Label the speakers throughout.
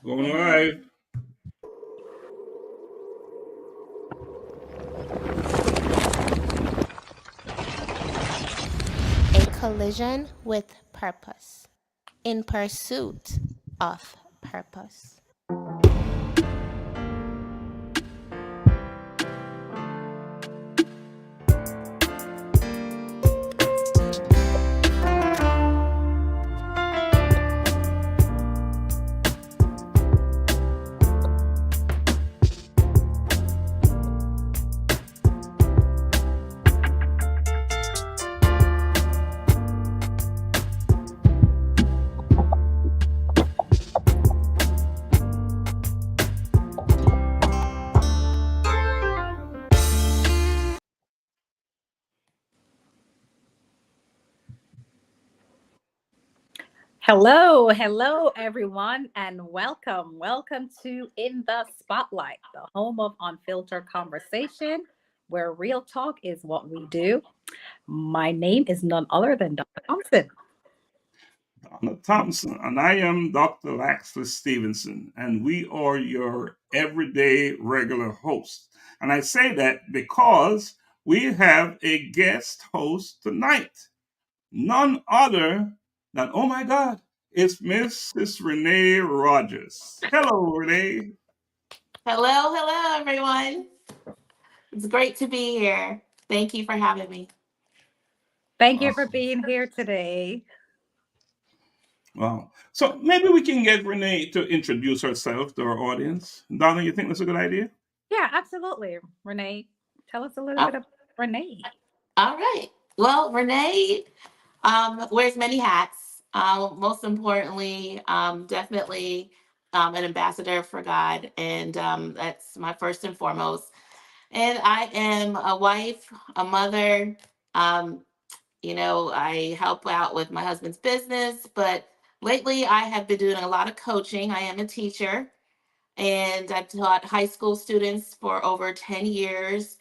Speaker 1: Going live.
Speaker 2: A collision with purpose. In pursuit of purpose.
Speaker 3: Hello, everyone, and welcome. Welcome to In the Spotlight, the home of unfiltered conversation, where real talk is what we do. My name is none other than Donna Thompson.
Speaker 1: Donna Thompson, and I am Dr. Laxley Stephenson, and we are your everyday regular host. And I say that because we have a guest host tonight, none other than, oh my God, it's Mrs. Renee Rogers. Hello, Renee.
Speaker 4: Hello, everyone. It's great to be here. Thank you for having me.
Speaker 3: Thank you for
Speaker 1: Awesome.
Speaker 3: being here today.
Speaker 1: Wow. So maybe we can get Renee to introduce herself to our audience. Donna, you think that's a good idea?
Speaker 3: Yeah, absolutely. Renee, tell us a little
Speaker 4: Uh,
Speaker 3: bit about Renee.
Speaker 4: all right. Well, Renee wears many hats. Most importantly, definitely an ambassador for God, and that's my first and foremost. And I am a wife, a mother. Um, I help out with my husband's business, but lately I have been doing a lot of coaching. I am a teacher and I've taught high school students for over 10 years.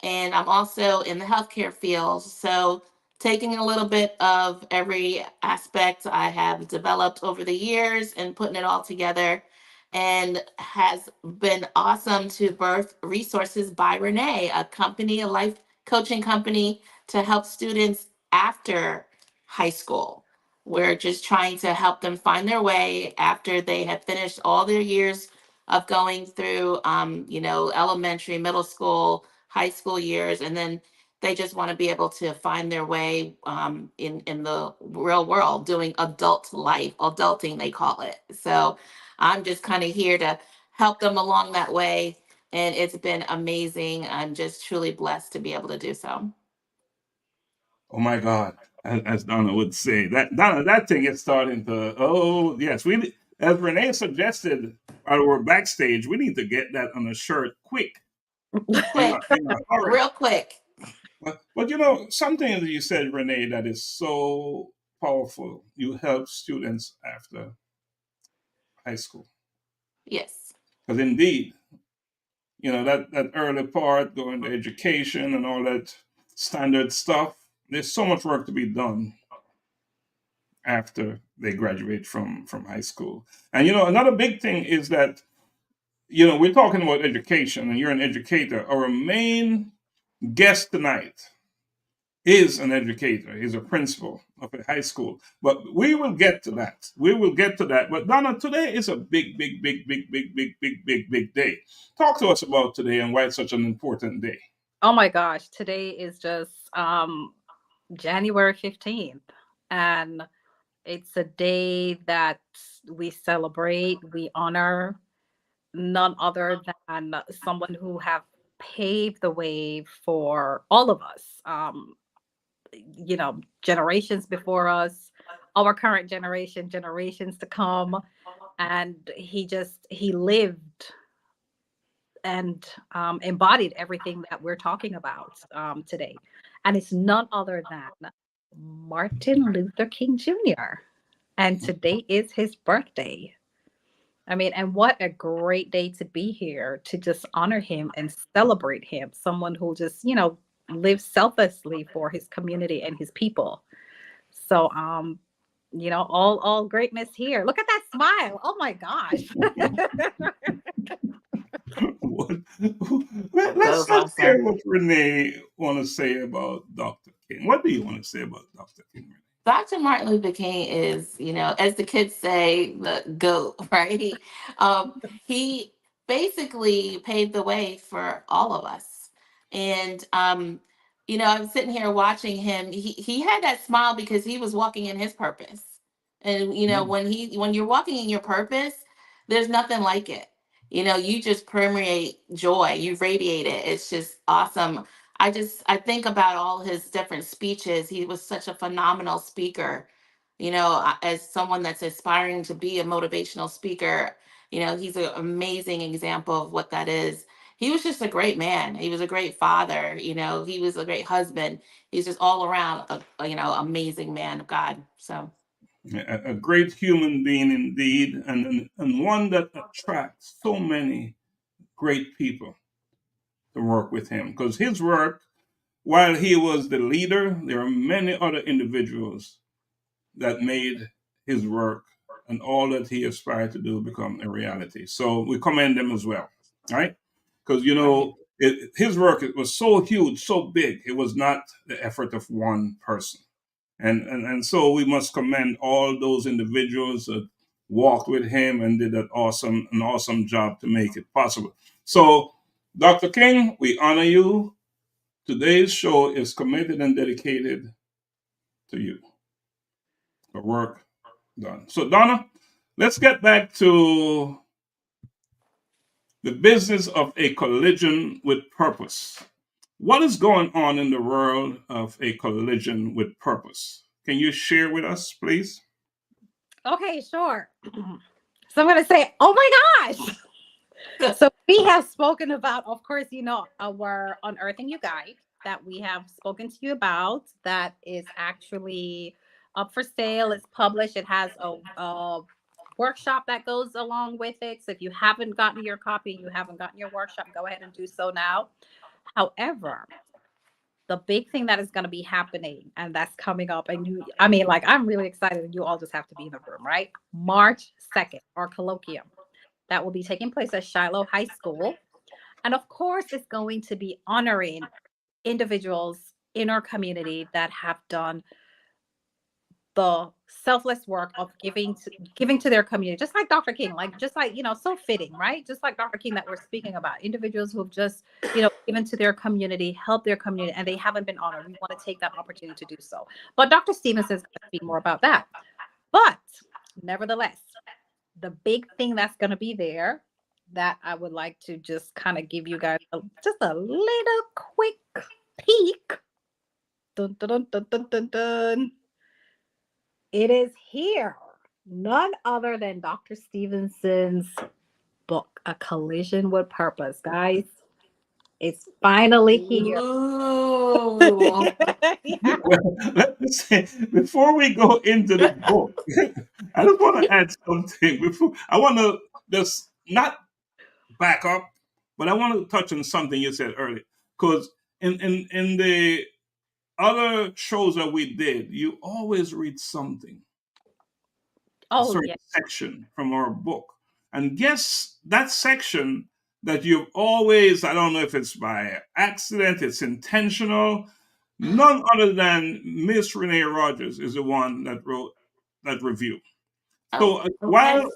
Speaker 4: And I'm also in the healthcare field. So, taking a little bit of every aspect I have developed over the years and putting it all together. And has been awesome to birth Resources by Renee, a company, a life coaching company to help students after high school. We're just trying to help them find their way after they have finished all their years of going through, elementary, middle school, high school years, and then they just want to be able to find their way in the real world, doing adult life, adulting they call it. So I'm just kind of here to help them along that way, and it's been amazing. I'm just truly blessed to be able to do so.
Speaker 1: Oh my God, as Donna would say, that Donna, that thing is starting to. Oh yes, we as Renee suggested while we're backstage, we need to get that on a shirt quick
Speaker 4: Quick,
Speaker 1: in a hurry.
Speaker 4: real quick.
Speaker 1: But something that you said, Renee, that is so powerful. You help students after high school
Speaker 4: Yes.
Speaker 1: because indeed, that early part, going to education and all that standard stuff. There's so much work to be done after they graduate from high school. And another big thing is that we're talking about education, and you're an educator. Our main guest tonight is an educator. He's a principal of a high school. But we will get to that. We will get to that. But Donna, today is a big, big, big, big, big, big, big, big, big day. Talk to us about today and why it's such an important day.
Speaker 3: Oh my gosh, today is just January 15th. And it's a day that we celebrate, we honor none other than someone who have paved the way for all of us. Generations before us, our current generation, generations to come. And he lived and embodied everything that we're talking about today. And it's none other than Martin Luther King Jr. And today is his birthday. I mean, and what a great day to be here to just honor him and celebrate him. Someone who just, lives selflessly for his community and his people. So all greatness here. Look at that smile. Oh my gosh.
Speaker 4: That was
Speaker 1: Let's hear
Speaker 4: awesome.
Speaker 1: what Renee want to say about Dr. King. What do you want to say about Dr. King?
Speaker 4: Dr. Martin Luther King is, as the kids say, the GOAT, right? He basically paved the way for all of us. And, I'm sitting here watching him. He had that smile because he was walking in his purpose. And,
Speaker 1: Mm.
Speaker 4: when you're walking in your purpose, there's nothing like it. You just permeate joy, you radiate it. It's just awesome. I think about all his different speeches. He was such a phenomenal speaker. As someone that's aspiring to be a motivational speaker, he's an amazing example of what that is. He was just a great man. He was a great father. He was a great husband. He's just all around amazing man of God. So
Speaker 1: A great human being indeed, and one that attracts so many great people to work with him. Because his work, while he was the leader, there are many other individuals that made his work and all that he aspired to do become a reality. So we commend them as well, right? Because
Speaker 4: right.
Speaker 1: his work, it was so huge, so big. It was not the effort of one person, and so we must commend all those individuals that walked with him and did an awesome job to make it possible. So, Dr. King, we honor you. Today's show is committed and dedicated to you for work done. So, Donna, let's get back to the business of a collision with purpose. What is going on in the world of a collision with purpose? Can you share with us, please?
Speaker 3: Okay, sure. So I'm going to say, oh my gosh. So we have spoken about, of course, our Unearthing You guide that we have spoken to you about that is actually up for sale. It's published. It has a workshop that goes along with it. So if you haven't gotten your copy, you haven't gotten your workshop, go ahead and do so now. However, the big thing that is going to be happening and that's coming up, and I'm really excited, and you all just have to be in the room, right? March 2nd, our colloquium that will be taking place at Shiloh High School. And of course, it's going to be honoring individuals in our community that have done the selfless work of giving to their community, just like Dr. King, so fitting, right? Just like Dr. King that we're speaking about, individuals who have just, given to their community, helped their community, and they haven't been honored. We want to take that opportunity to do so. But Dr. Stephenson is going to speak more about that. But nevertheless, the big thing that's going to be there that I would like to just kind of give you guys just a little quick peek. Dun, dun, dun, dun, dun, dun, dun. It is here. None other than Dr. Stephenson's book, A Collision with Purpose. Guys, it's finally here.
Speaker 4: Ooh.
Speaker 3: Yeah.
Speaker 1: Well, let me say, before we go into the book, I just want to add something. Before I want to just not back up, but I want to touch on something you said earlier. Because in the other shows that we did, you always read something, a
Speaker 3: Oh,
Speaker 1: certain
Speaker 3: yeah.
Speaker 1: section from our book. And guess that section that you've always, I don't know if it's by accident, it's intentional. None other than Miss Renee Rogers is the one that wrote that review.
Speaker 4: Oh,
Speaker 1: So
Speaker 4: okay.
Speaker 1: while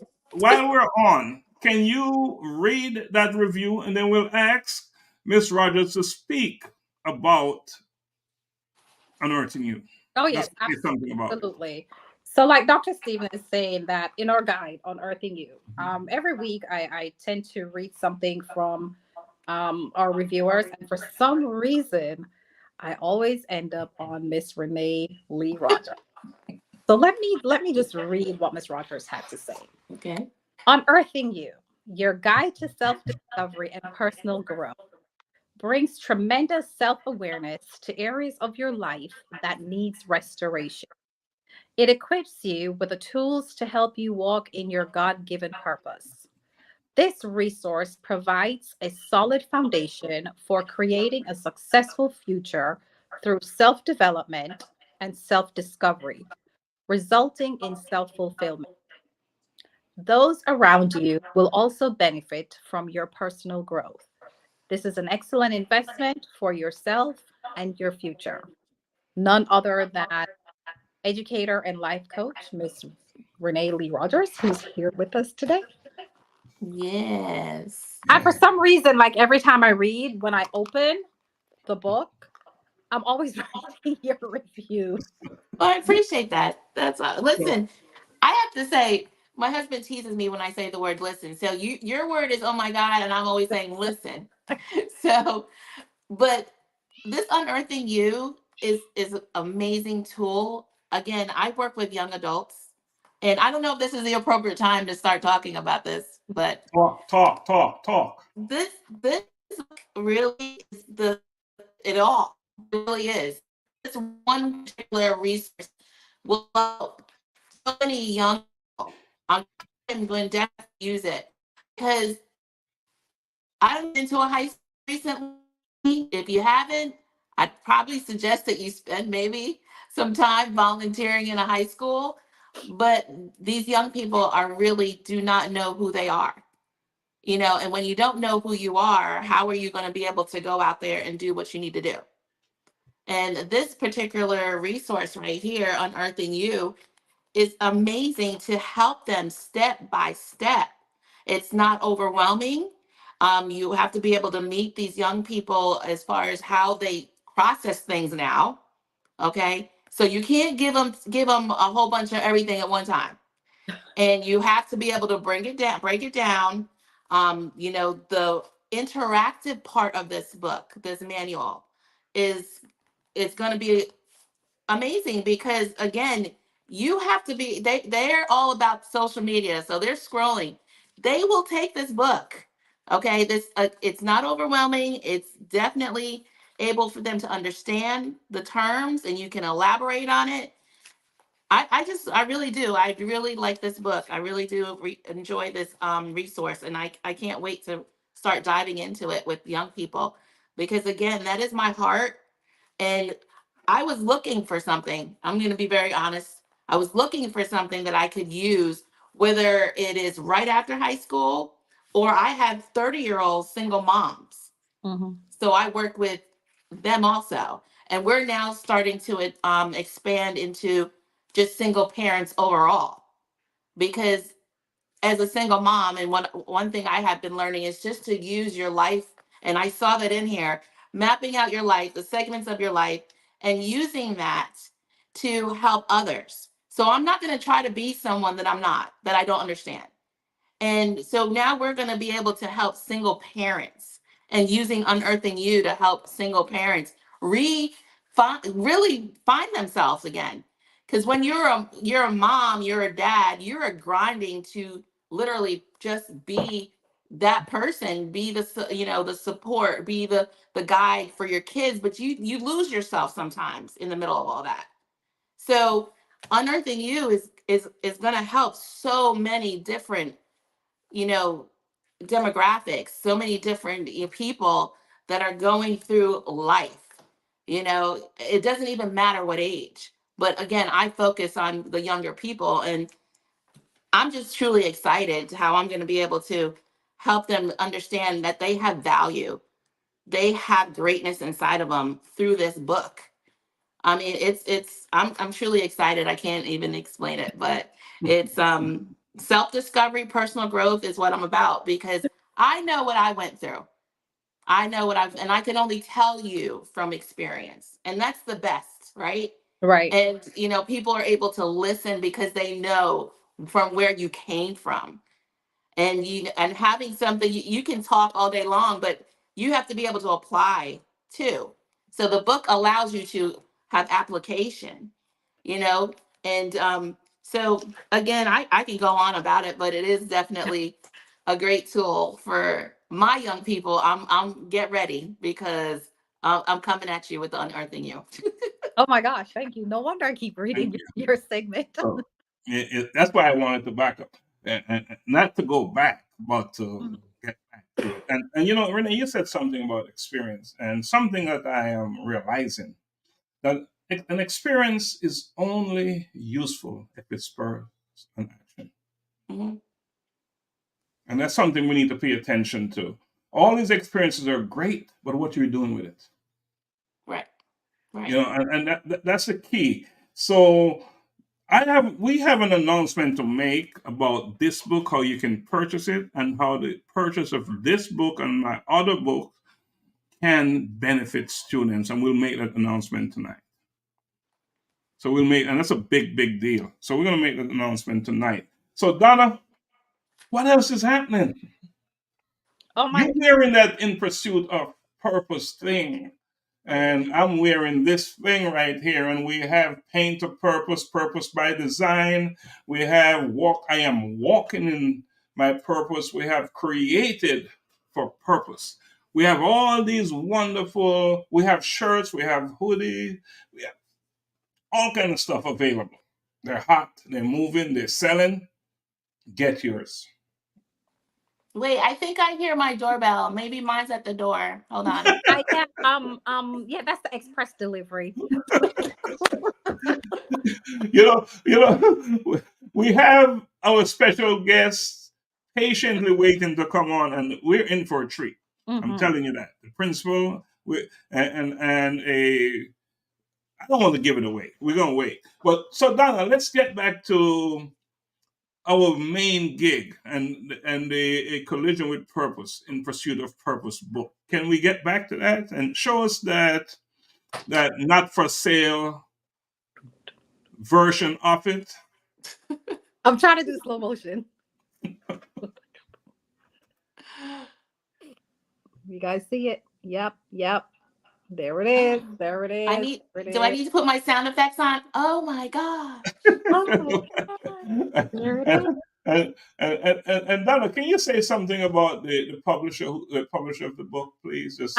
Speaker 1: we're on, can you read that review and then we'll ask Miss Rogers to speak about unearthing you.
Speaker 3: Oh, yes,
Speaker 1: Just say something about it.
Speaker 3: absolutely. So, like Dr. Stephen is saying that in our guide on Earthing You, every week I tend to read something from our reviewers, and for some reason, I always end up on Miss Renee Lee Rogers. So let me just read what Miss Rogers had to say.
Speaker 4: Okay.
Speaker 3: Unearthing You, your guide to self-discovery and personal growth, brings tremendous self-awareness to areas of your life that needs restoration. It equips you with the tools to help you walk in your God-given purpose. This resource provides a solid foundation for creating a successful future through self-development and self-discovery. resulting in self-fulfillment. Those around you will also benefit from your personal growth. This is an excellent investment for yourself and your future. None other than educator and life coach, Miss Renee Lee Rogers, who's here with us today.
Speaker 4: Yes.
Speaker 3: And for
Speaker 1: Yeah.
Speaker 3: some reason, like every time I read, when I open the book, I'm always writing your review.
Speaker 4: Well, I appreciate that. That's
Speaker 3: Yeah.
Speaker 4: listen. I have to say, my husband teases me when I say the word listen. So your word is oh my God, and I'm always saying listen. So, but this unearthing you is an amazing tool. Again, I work with young adults, and I don't know if this is the appropriate time to start talking about this, but
Speaker 1: Talk.
Speaker 4: this really is the it all. It really is. This one particular resource will help so many young people. I'm going to definitely use it because I went into a high school recently. If you haven't, I'd probably suggest that you spend maybe some time volunteering in a high school. But these young people are really do not know who they are. And when you don't know who you are, how are you going to be able to go out there and do what you need to do? And this particular resource right here, Unearthing You, is amazing to help them step by step. It's not overwhelming. You have to be able to meet these young people as far as how they process things now. Okay, so you can't give them a whole bunch of everything at one time, and you have to be able to break it down. The interactive part of this book, this manual, is going to be amazing because again, you have to be they're all about social media, so they're scrolling. They will take this book. Okay, this it's not overwhelming. It's definitely able for them to understand the terms, and you can elaborate on it. I really do. I really like this book. I really do enjoy this resource, and I can't wait to start diving into it with young people because again, that is my heart. And I was looking for something. I'm going to be very honest. I was looking for something that I could use, whether it is right after high school or I have 30-year-old single moms.
Speaker 3: Mhm.
Speaker 4: So I work with them also. And we're now starting to expand into just single parents overall. Because as a single mom, and one thing I have been learning is just to use your life, and I saw that in here, mapping out your life, the segments of your life, and using that to help others. So I'm not going to try to be someone that I'm not, that I don't understand. And so now we're going to be able to help single parents and using Unearthing You to help single parents really find themselves again. Because when you're a mom, you're a dad, you're grinding to literally just be that person, be the support, be the guide for your kids, but you lose yourself sometimes in the middle of all that. So Unearthing You is going to help so many different you know, demographics, so many different people that are going through life. It doesn't even matter what age. But again, I focus on the younger people, and I'm just truly excited how I'm going to be able to help them understand that they have value. They have greatness inside of them through this book. I mean, I'm truly excited. I can't even explain it, but it's self-discovery, personal growth is what I'm about because I know what I went through. I know and I can only tell you from experience. And that's the best, right?
Speaker 3: Right.
Speaker 4: And people are able to listen because they know from where you came from, and having something you can talk all day long, but you have to be able to apply too. So the book allows you to have application, you know and so again, I can go on about it, but it is definitely a great tool for my young people. I'm get ready because I'm coming at you with the Unearthing You.
Speaker 3: Oh my gosh, thank you. No wonder I keep reading
Speaker 1: Thank you.
Speaker 3: your segment.
Speaker 1: So that's why I wanted to back up, and not to go back, but to
Speaker 3: Mhm.
Speaker 1: get back to it. And Renee, you said something about experience, and something that I am realizing that an experience is only useful if it spurs an action.
Speaker 4: Mhm.
Speaker 1: And that's something we need to pay attention to. All these experiences are great, but what you're doing with it.
Speaker 4: Right.
Speaker 1: You
Speaker 4: Right.
Speaker 1: know, and that's the key. So we have an announcement to make about this book, how you can purchase it, and how the purchase of this book and my other book can benefit students, and we'll make that announcement tonight. So and that's a big, big deal. So we're going to make that announcement tonight. So Donna, what else is happening?
Speaker 3: Oh
Speaker 1: You're
Speaker 3: my,
Speaker 1: wearing that In Pursuit of Purpose thing, and I'm wearing this thing right here. And we have Paint of Purpose, Purpose by Design. We have I am walking in my purpose. We have Created for Purpose. We have all these wonderful. We have shirts. We have hoodies. We have all kind of stuff available. They're hot. They're moving. They're selling. Get yours.
Speaker 4: Wait, I think I hear my doorbell. Maybe mine's at the door. Hold on.
Speaker 3: yeah, that's the express delivery.
Speaker 1: We have our special guests patiently waiting to come on, and we're in for a treat. I'm
Speaker 3: Mhm.
Speaker 1: telling you that. The principal, and a. I don't want to give it away. We're gonna wait. But so Donna, let's get back to our main gig and a collision with purpose in pursuit of purpose book. Can we get back to that and show us that not for sale version of it?
Speaker 3: I'm trying to do slow motion. You guys see it? Yep. There it is. There it is.
Speaker 4: Do I need to put my sound effects on? Oh my gosh.
Speaker 3: Oh my God. There it is.
Speaker 1: And Donna, can you say something about the publisher of the book, please? Just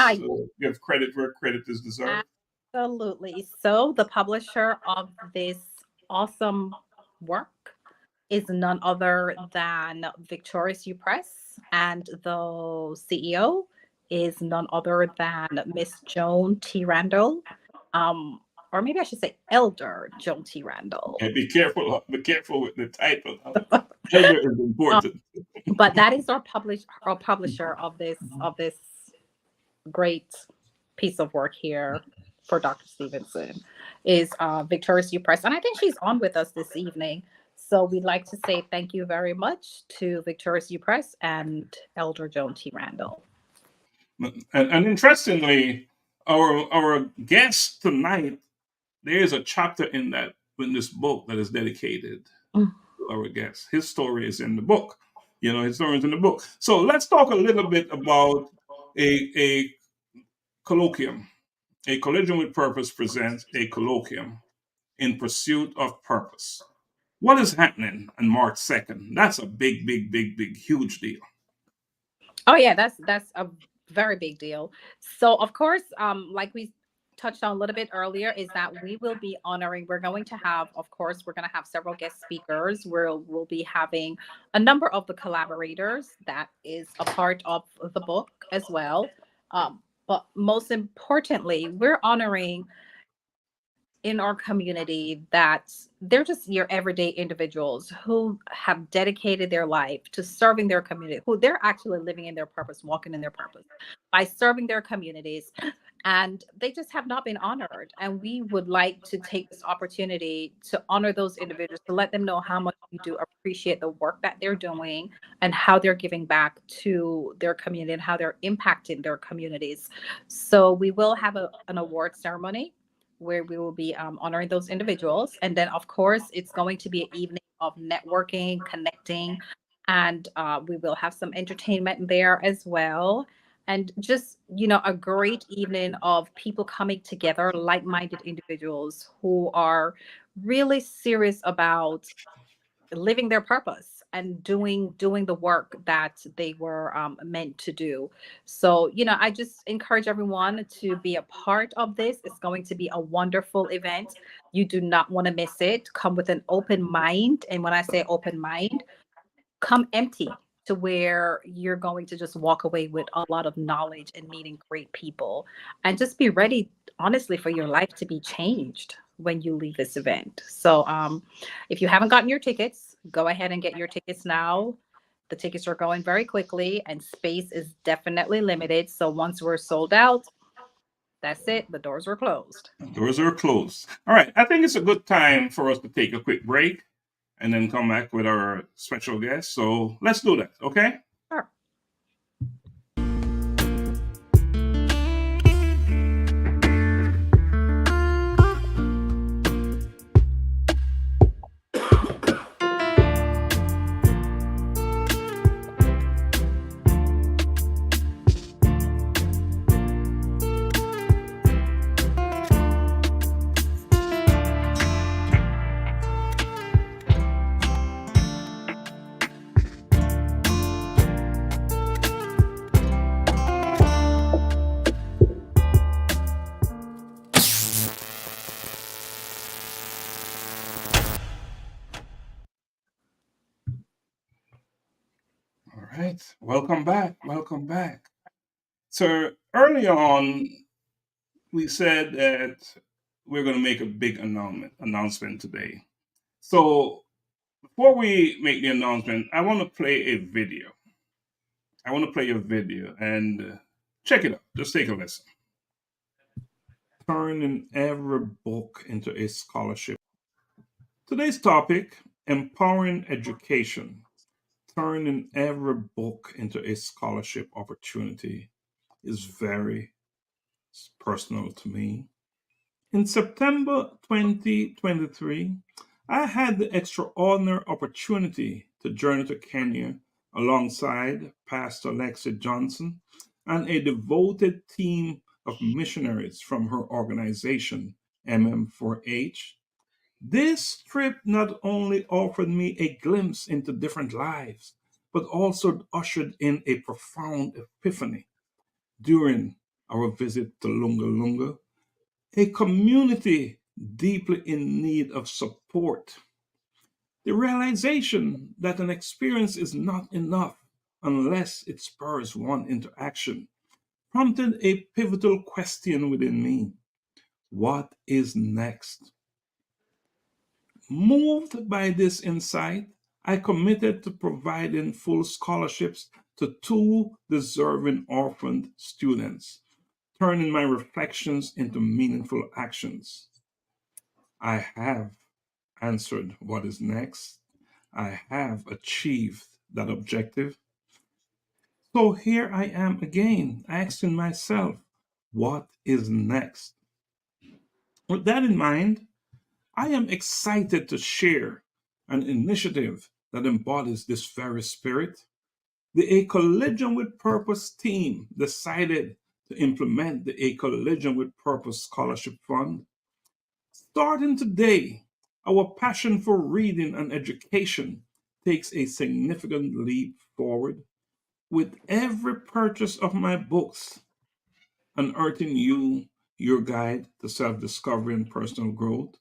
Speaker 1: give credit where credit is deserved.
Speaker 3: Absolutely. So the publisher of this awesome work is none other than Victorious U Press, and the CEO is none other than Miss Joan T. Randall, or maybe I should say Elder Joan T. Randall.
Speaker 1: Okay, be careful with the title. Elder is important.
Speaker 3: But that is our publisher of this great piece of work here for Dr. Stephenson is Victorious U Press, and I think she's on with us this evening. So we'd like to say thank you very much to Victorious U Press and Elder Joan T. Randall.
Speaker 1: And interestingly, our guest tonight, there is a chapter in this book that is dedicated to our guest. His story is in the book. His story is in the book. So let's talk a little bit about a colloquium. A Collision with Purpose presents a colloquium in pursuit of purpose. What is happening on March 2nd? That's a big, big, big, big, huge deal.
Speaker 3: Oh yeah, that's a very big deal. So of course, like we touched on a little bit earlier, is that we will be honoring. We're going to have several guest speakers. We'll be having a number of the collaborators that is a part of the book as well. But most importantly, we're honoring in our community that they're just your everyday individuals who have dedicated their life to serving their community, who they're actually living in their purpose, walking in their purpose by serving their communities. And they just have not been honored. And we would like to take this opportunity to honor those individuals, to let them know how much we do appreciate the work that they're doing and how they're giving back to their community and how they're impacting their communities. So we will have an award ceremony where we will be honoring those individuals. And then, of course, it's going to be an evening of networking, connecting, and we will have some entertainment there as well. And just, a great evening of people coming together, like-minded individuals who are really serious about living their purpose and doing the work that they were meant to do. So I just encourage everyone to be a part of this. It's going to be a wonderful event. You do not want to miss it. Come with an open mind, and when I say open mind, come empty, to where you're going to just walk away with a lot of knowledge and meeting great people, and just be ready, honestly, for your life to be changed. when you leave this event. So if you haven't gotten your tickets, go ahead and get your tickets now. The tickets are going very quickly and space is definitely limited. So once we're sold out, that's it. The doors are closed.
Speaker 1: Doors are closed. All right. I think it's a good time for us to take a quick break and then come back with our special guest. So let's do that. Okay.
Speaker 3: Sure.
Speaker 1: All right. Welcome back. Welcome back. So early on, we said that we're going to make a big announcement today. So before we make the announcement, I want to play a video. I want to play a video and check it out. Just take a listen. Turning every book into a scholarship. Today's topic, empowering education. Turning every book into a scholarship opportunity is very personal to me. In September 2023, I had the extraordinary opportunity to journey to Kenya alongside Pastor Lexi Johnson and a devoted team of missionaries from her organization, MM4H. This trip not only offered me a glimpse into different lives, but also ushered in a profound epiphany during our visit to Lunga Lunga, a community deeply in need of support. The realization that an experience is not enough unless it spurs one into action prompted a pivotal question within me: what is next? Moved by this insight, I committed to providing full scholarships to two deserving orphaned students, turning my reflections into meaningful actions. I have answered what is next. I have achieved that objective. So here I am again, asking myself, what is next? With that in mind, I am excited to share an initiative that embodies this very spirit. The A Collision with Purpose team decided to implement the A Collision with Purpose Scholarship Fund. Starting today, our passion for reading and education takes a significant leap forward. With every purchase of my books, Unearthing You, Your Guide to Self Discovery and Personal Growth,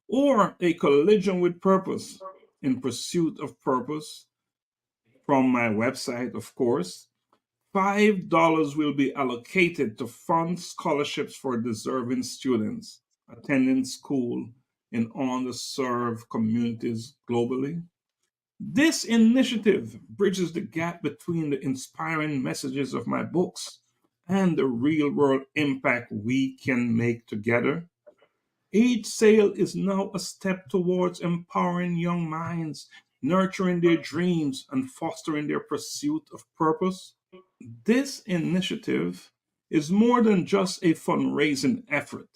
Speaker 1: or A Collision with Purpose, In Pursuit of Purpose, from my website, of course, $5 will be allocated to fund scholarships for deserving students attending school in underserved communities globally. This initiative bridges the gap between the inspiring messages of my books and the real world impact we can make together. Each sale is now a step towards empowering young minds, nurturing their dreams, and fostering their pursuit of purpose. This initiative is more than just a fundraising effort.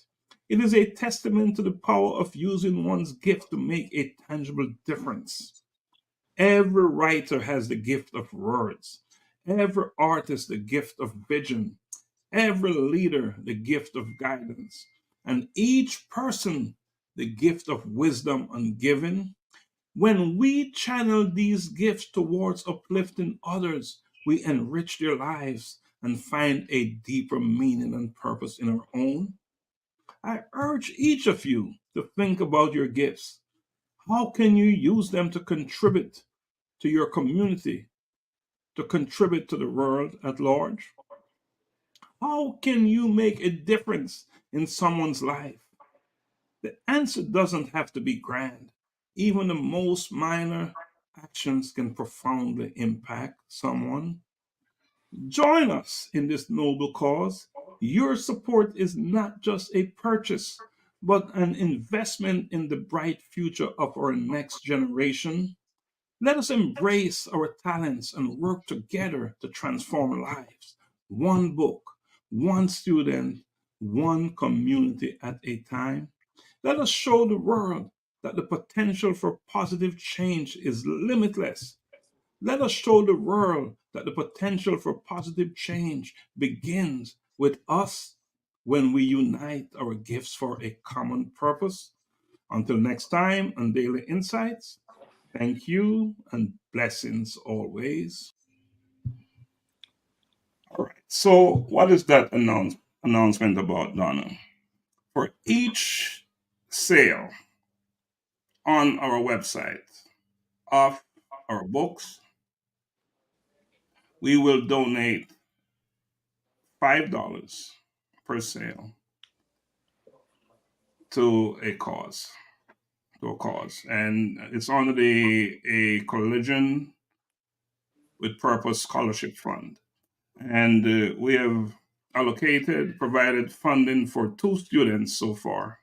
Speaker 1: It is a testament to the power of using one's gift to make a tangible difference. Every writer has the gift of words, every artist the gift of vision, every leader the gift of guidance, and each person the gift of wisdom and giving. When we channel these gifts towards uplifting others, we enrich their lives and find a deeper meaning and purpose in our own. I urge each of you to think about your gifts. How can you use them to contribute to your community, to contribute to the world at large? How can you make a difference in someone's life? The answer doesn't have to be grand. Even the most minor actions can profoundly impact someone. Join us in this noble cause. Your support is not just a purchase, but an investment in the bright future of our next generation. Let us embrace our talents and work together to transform lives. One book, one student, one community at a time. Let us show the world that the potential for positive change is limitless. Let us show the world that the potential for positive change begins with us when we unite our gifts for a common purpose. Until next time on Daily Insights, thank you and blessings always. All right. So, what is that announcement about, Donna? For each sale on our website of our books, we will donate $5 per sale to a cause, and it's under the a Collision with Purpose Scholarship Fund, and we have provided funding for two students so far,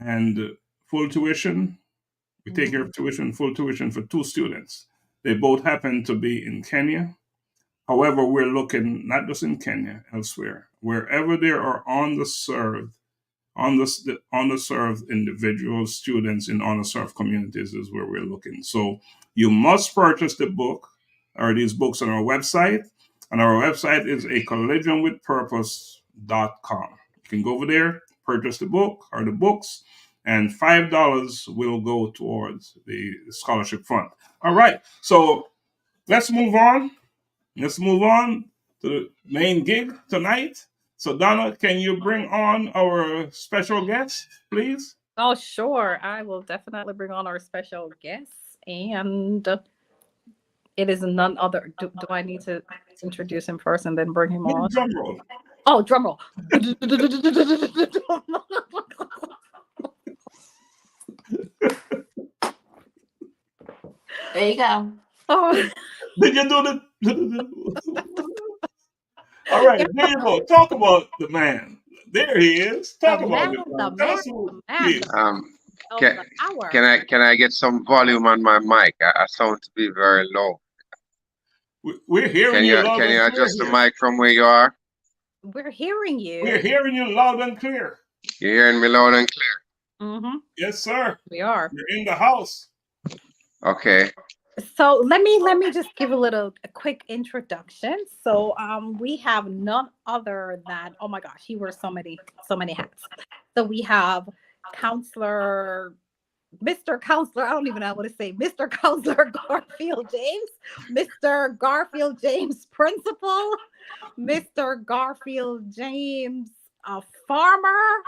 Speaker 1: and full tuition. We take care of full tuition for two students. They both happen to be in Kenya. However, we're looking not just in Kenya, elsewhere, wherever there are underserved individuals, students in underserved communities is where we're looking. So you must purchase the book or these books on our website. And our website is a collisionwithpurpose.com. You can go over there, purchase the book or the books, and $5 will go towards the scholarship fund. All right. So let's move on. Let's move on to the main gig tonight. So, Donna, can you bring on our special guest, please?
Speaker 3: Oh, sure. I will definitely bring on our special guest. And it is none other. Do I need to introduce him first and then bring him on?
Speaker 1: Drum roll.
Speaker 3: Oh, drum roll.
Speaker 4: There you go.
Speaker 3: Oh.
Speaker 1: Did you do the? All right, there you go. Talk about the man. There he is. Talk about it.
Speaker 3: The man.
Speaker 5: Can I get some volume on my mic? I sound to be very low.
Speaker 1: We're hearing you.
Speaker 5: Can you adjust the mic from where you are?
Speaker 3: We're hearing you.
Speaker 1: We're hearing you loud and clear.
Speaker 5: You're hearing me loud and clear?
Speaker 3: Mm-hmm.
Speaker 1: Yes, sir.
Speaker 3: We are.
Speaker 1: You're in the house.
Speaker 5: Okay.
Speaker 3: So let me just give a quick introduction. So we have none other than, oh my gosh, he wears so many hats. So we have Counselor, Mr. Counselor, I don't even know what to say, Mr. Counselor Garfield James, Mr. Garfield James Principal, Mr. Garfield James a farmer,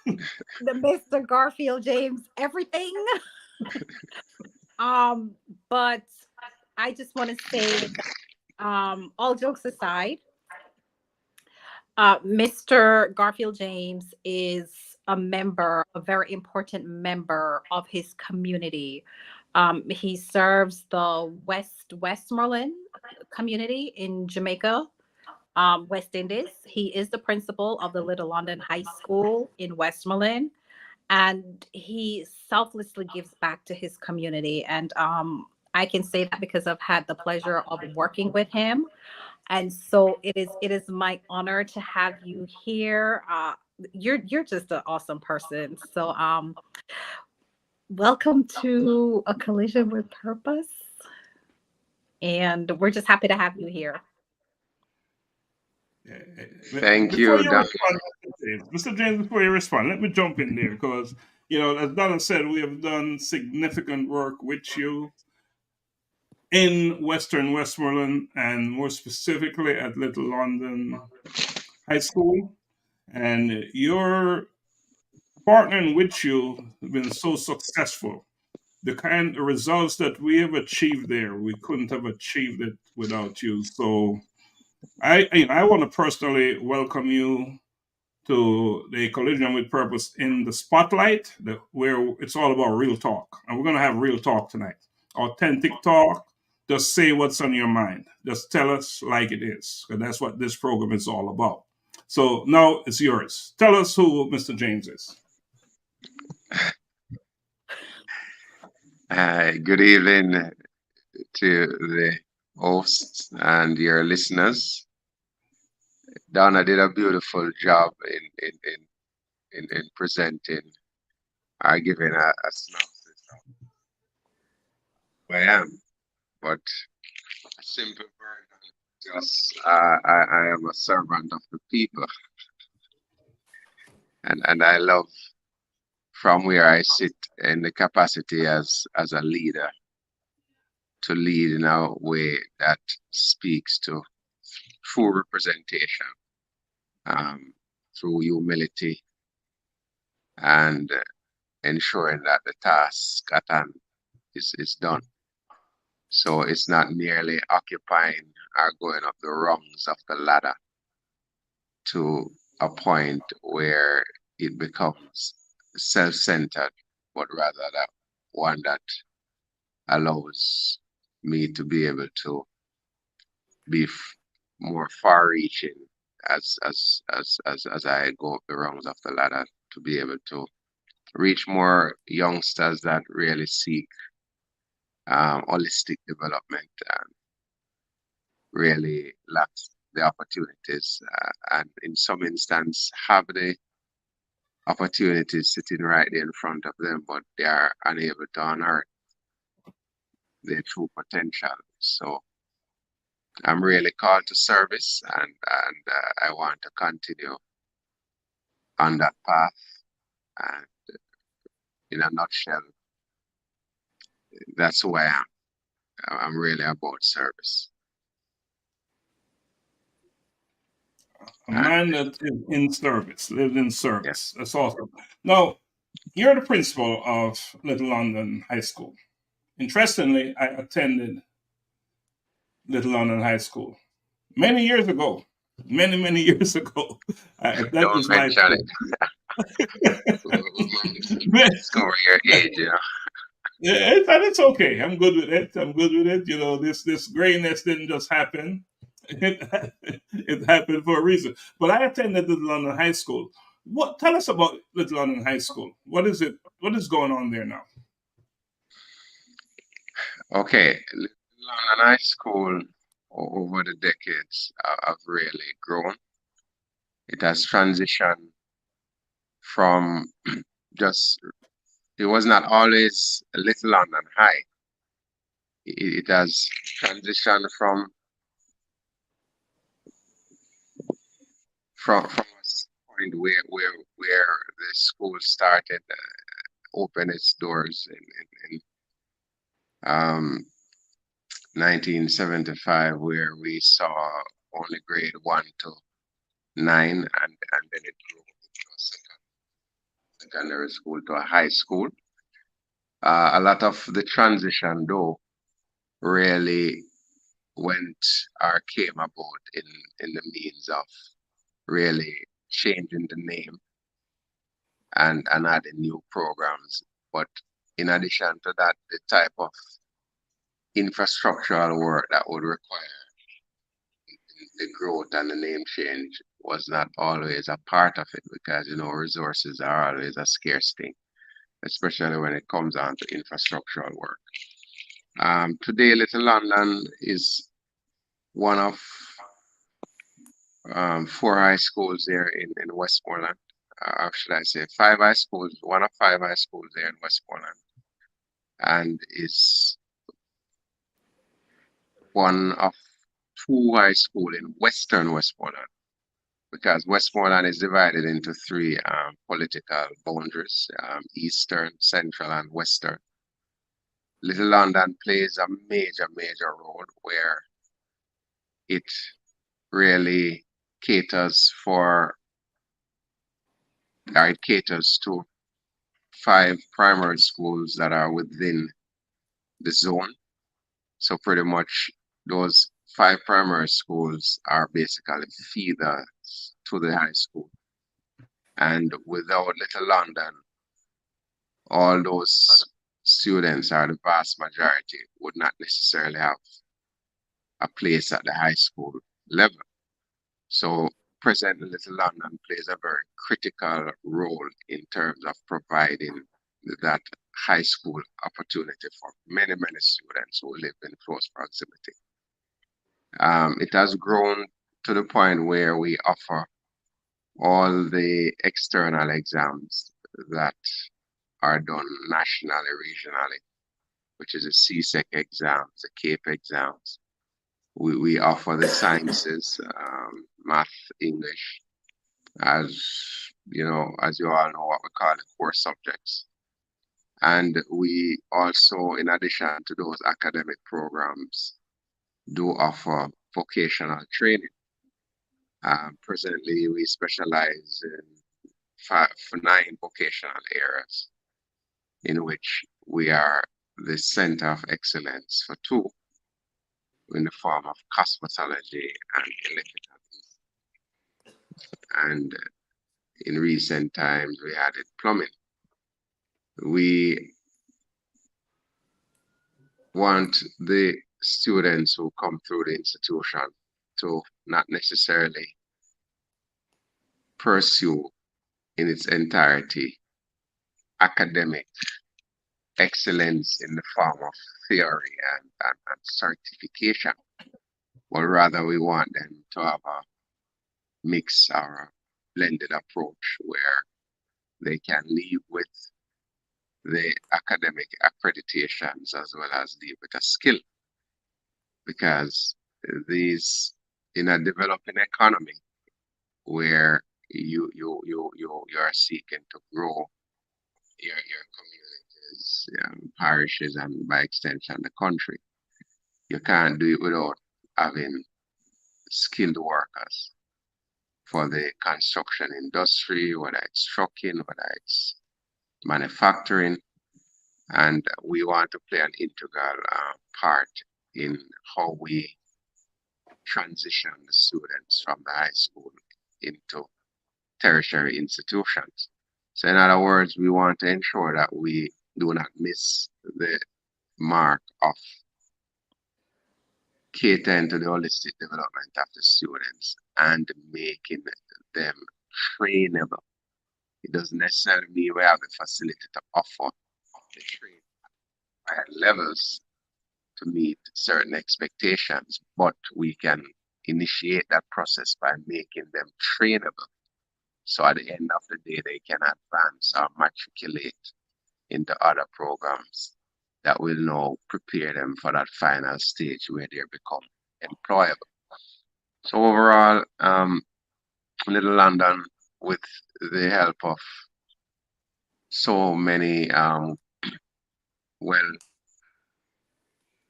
Speaker 3: the Mr. Garfield James everything. But I just want to say, all jokes aside, Mr. Garfield James is a very important member of his community. He serves the Westmoreland community in Jamaica, West Indies. He is the principal of the Little London High School in Westmoreland. And he selflessly gives back to his community. And I can say that because I've had the pleasure of working with him. And so it is my honor to have you here. You're just an awesome person. So welcome to A Collision with Purpose. And we're just happy to have you here.
Speaker 5: Thank you,
Speaker 1: Mr. James. Before you respond, let me jump in there because, as Donna said, we have done significant work with you in Western Westmoreland and more specifically at Little London High School. And your partnering with you has been so successful. The kind of results that we have achieved there, we couldn't have achieved it without you. So I want to personally welcome you to the Collision with Purpose in the Spotlight, where it's all about real talk. And we're going to have real talk tonight. Authentic talk. Just say what's on your mind. Just tell us like it is. Because that's what this program is all about. So now it's yours. Tell us who Mr. James is.
Speaker 5: Good evening to the hosts and your listeners. Donna did a beautiful job in presenting or giving a synopsis of who I am, but a simple version. Just I am a servant of the people, and I love from where I sit in the capacity as a leader to lead in a way that speaks to full representation, through humility and ensuring that the task at hand is done. So it's not merely occupying or going up the rungs of the ladder to a point where it becomes self-centered, but rather that one that allows me to be able to be more far-reaching as I go up the rungs of the ladder, to be able to reach more youngsters that really seek holistic development and really lack the opportunities, and in some instances have the opportunities sitting right there in front of them, but they are unable to unearth their true potential. So I'm really called to service, and I want to continue on that path. And in a nutshell, that's who I am. I'm really about service.
Speaker 1: A man that is in service, lives in service.
Speaker 5: Yeah.
Speaker 1: That's awesome. Now, you're the principal of Little London High School. Interestingly, I attended Little London High School many years ago. Many years ago. That
Speaker 5: Don't
Speaker 1: is my
Speaker 5: mention
Speaker 1: Man,
Speaker 5: discover your age, you know.
Speaker 1: yeah, it's okay. I'm good with it. I'm good with it. You know, this grayness didn't just happen. It happened for a reason. But I attended Little London High School. Tell us about Little London High School? What is it? What is going on there now?
Speaker 5: Okay, London High School over the decades have really grown. It has transitioned from just, it was not always Little London High. It has transitioned from a point where the school started, open its doors in 1975, where we saw only grade 1 to 9, and then it grew into a secondary school to a high school. A lot of the transition, though, really went or came about in the means of really changing the name and adding new programs. But in addition to that, the type of infrastructural work that would require the growth and the name change was not always a part of it, because, you know, resources are always a scarce thing, especially when it comes on to infrastructural work. Today, Little London is one of 4 high schools there in Westmoreland. Should I say 5 high schools, one of 5 high schools there in Westmoreland, and is one of 2 high schools in Western Westmoreland, because Westmoreland is divided into 3 political boundaries, Eastern, Central, and Western. Little London plays a major role, where it really caters to 5 primary schools that are within the zone. So pretty much those 5 primary schools are basically feeders to the high school. And without Little London, all those students, or the vast majority, would not necessarily have a place at the high school level. So presently, Little London plays a very critical role in terms of providing that high school opportunity for many, many students who live in close proximity. It has grown to the point where we offer all the external exams that are done nationally, regionally, which is the CSEC exams, the CAPE exams. We offer the sciences, math, English, as you all know, what we call the core subjects. And we also, in addition to those academic programs, do offer vocational training. Presently, we specialize in 9 vocational areas, in which we are the center of excellence for 2, in the form of cosmetology and electrical. And in recent times, we added plumbing. We want the students who come through the institution to not necessarily pursue in its entirety academic excellence in the form of theory and certification, but rather we want them to have a mix or a blended approach where they can leave with the academic accreditations as well as leave with a skill. Because these, in a developing economy where you are seeking to grow your communities, parishes, and by extension the country, you can't do it without having skilled workers for the construction industry, whether it's trucking, whether it's manufacturing. And we want to play an integral part in how we transition the students from the high school into tertiary institutions. So in other words, we want to ensure that we do not miss the mark of catering to the holistic development of the students and making them trainable. It doesn't necessarily mean we have the facility to offer the training at levels to meet certain expectations, but we can initiate that process by making them trainable. So at the end of the day, they can advance or matriculate into other programs that will now prepare them for that final stage where they become employable. So overall, Little London, with the help of so many well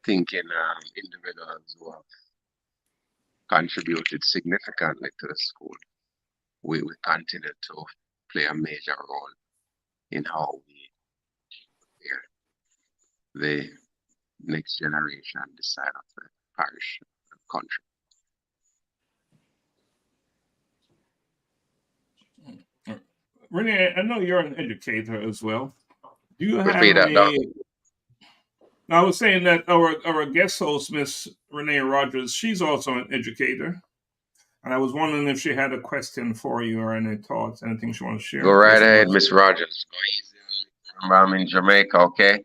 Speaker 5: thinking individuals who have contributed significantly to the school, we continue to play a major role in how we prepare the next generation this side of the parish country.
Speaker 1: Renee, I know you're an educator as well. Do you have
Speaker 5: Repeat that, Doc.
Speaker 1: I was saying that our guest host, Miss Renee Rogers, she's also an educator. And I was wondering if she had a question for you or any thoughts, anything she wants to share.
Speaker 5: Go right
Speaker 1: Yes,
Speaker 5: ahead, Miss Rogers. Go easy on me. Remember, I'm in Jamaica, okay?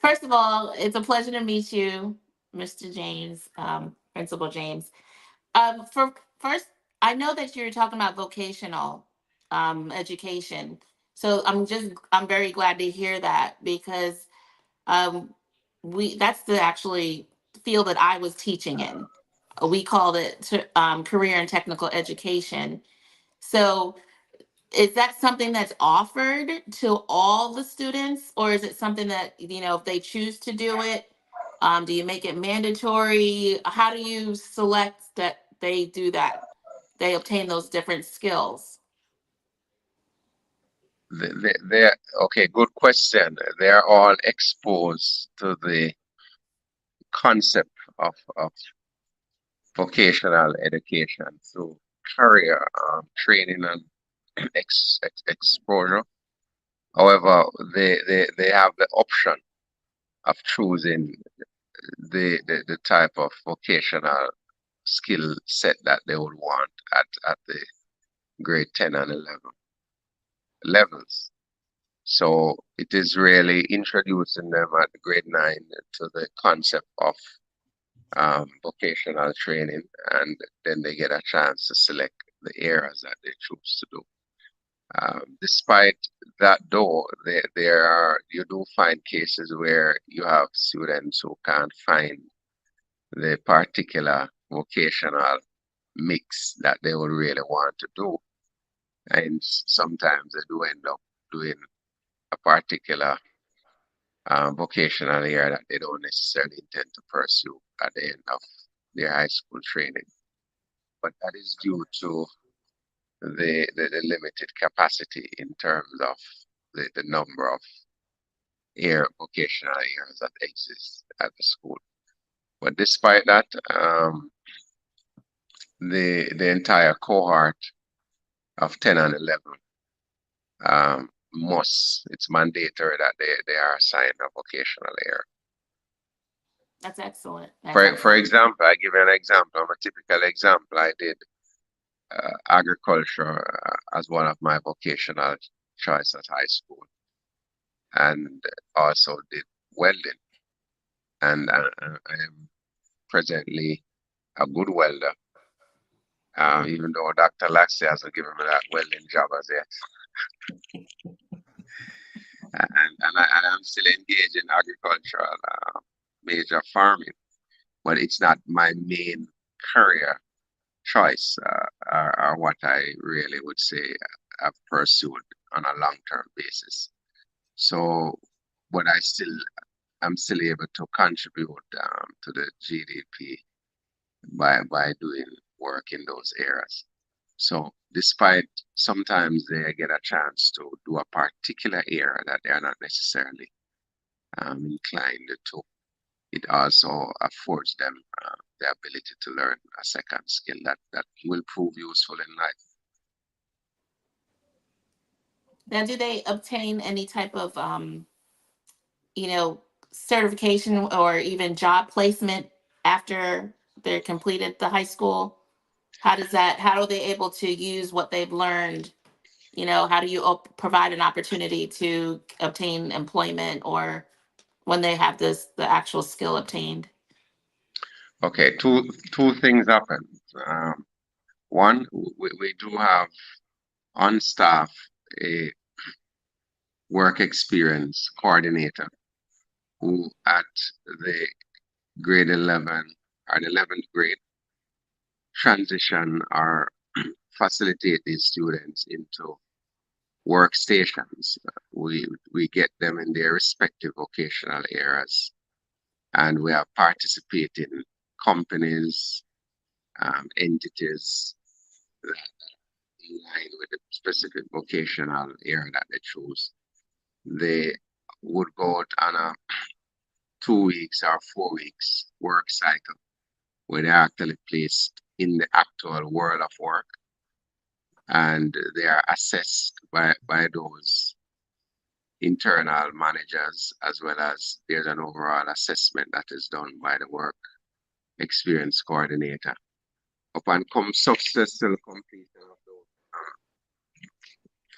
Speaker 4: First of all, it's a pleasure to meet you, Mr. James, Principal James. For first, I know that you're talking about vocational education, so I'm very glad to hear that, because that's the actually field that I was teaching in. We called it career and technical education. So is that something that's offered to all the students, or is it something that, if they choose to do it, do you make it mandatory? How do you select that they do that? They obtain those different skills.
Speaker 5: Okay, good question. They're all exposed to the concept of vocational education through career training and exposure. However, they have the option of choosing the type of vocational skill set that they would want at the grade 10 and 11 levels. So it is really introducing them at grade 9 to the concept of vocational training, and then they get a chance to select the areas that they choose to do. Despite that, though, you do find cases where you have students who can't find the particular vocational mix that they would really want to do, and sometimes they do end up doing a particular vocational area that they don't necessarily intend to pursue at the end of their high school training. But that is due to the limited capacity in terms of the number of vocational areas that exist at the school. But despite that, the entire cohort of 10 and 11 it's mandatory that they are assigned a vocational area.
Speaker 4: That's excellent.
Speaker 5: For example, I give you an example. A typical example, I did agriculture as one of my vocational choice at high school, and also did welding. And I am presently a good welder, even though Dr. Laxley hasn't given me that welding job as yet. and I'm still engaged in agricultural major farming, but it's not my main career choice or what I really would say I've pursued on a long-term basis. So, but I'm still able to contribute to the GDP by doing work in those areas. So despite sometimes they get a chance to do a particular area that they are not necessarily inclined to, it also affords them the ability to learn a second skill that will prove useful in life.
Speaker 4: Now, do they obtain any type of, certification or even job placement after they're completed the high school? How are they able to use what they've learned? How do you provide an opportunity to obtain employment or when they have the actual skill obtained?
Speaker 5: Okay, two things happen. One, we do have on staff a work experience coordinator who at the grade 11 or the 11th grade transition or facilitate these students into workstations. We get them in their respective vocational areas, and we are participating companies, entities that in line with the specific vocational area that they choose. They would go out on a 2 weeks or 4 weeks work cycle where they're actually placed in the actual world of work, and they are assessed by those internal managers, as well as there's an overall assessment that is done by the work experience coordinator. Upon successful completion of those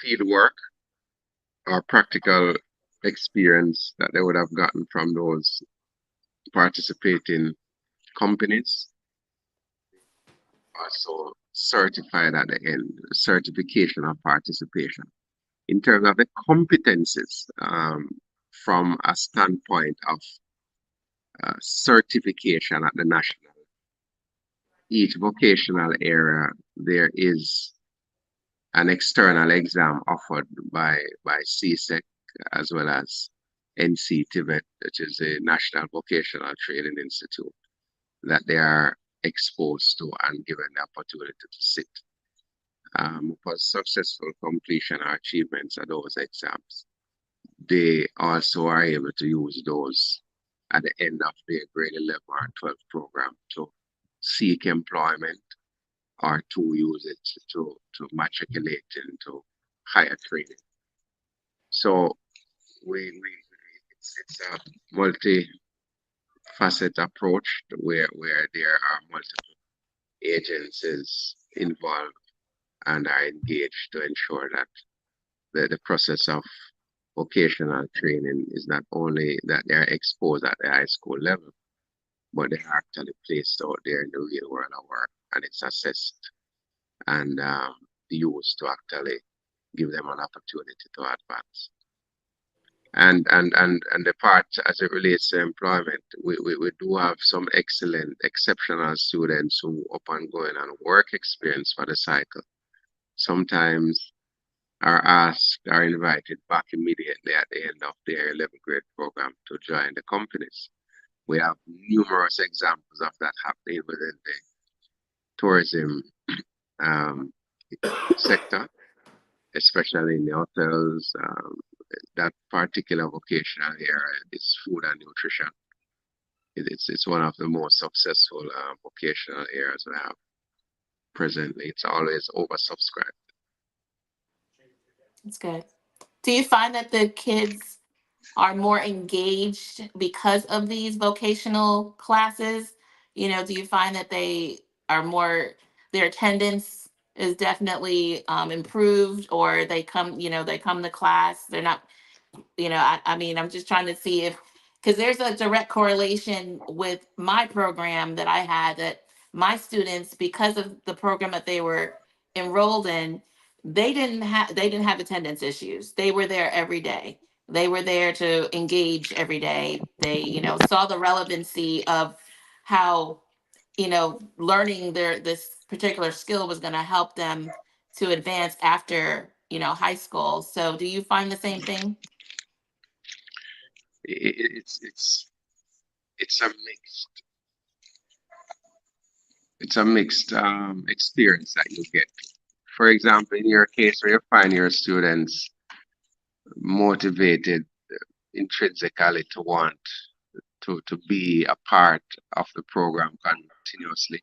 Speaker 5: field work or practical experience that they would have gotten from those participating companies, also certified at the end, certification of participation. In terms of the competencies, from a standpoint of certification at the national, each vocational area, there is an external exam offered by CSEC as well as NC-TVET, which is the National Vocational Training Institute, that they are exposed to and given the opportunity to sit. For successful completion or achievements of those exams, they also are able to use those at the end of their grade 11 or 12 program to seek employment or to use it to matriculate into higher training. So it's a multi-facet approach where there are multiple agencies involved and are engaged to ensure that the process of vocational training is not only that they're exposed at the high school level, but they're actually placed out there in the real world of work, and it's assessed and used to actually give them an opportunity to advance. And the part as it relates to employment, we do have some excellent, exceptional students who, upon going on work experience for the cycle, sometimes are asked, are invited back immediately at the end of their 11th grade program to join the companies. We have numerous examples of that happening within the tourism sector, especially in the hotels. That particular vocational area is food and nutrition. It's one of the most successful vocational areas we have presently. It's always oversubscribed.
Speaker 4: That's good. Do you find that the kids are more engaged because of these vocational classes? You know, do you find that they are more, their attendance is definitely improved, or they come, they come to class, they're not, I mean, I'm just trying to see if, because there's a direct correlation with my program that I had, that my students, because of the program that they were enrolled in, they didn't have attendance issues. They were there every day. They were there to engage every day. They, saw the relevancy of how, learning this particular skill was going to help them to advance after, high school. So do you find the same thing?
Speaker 5: It's it's a mixed experience that you get. For example, in your case, where you find your students motivated intrinsically to want to be a part of the program continuously.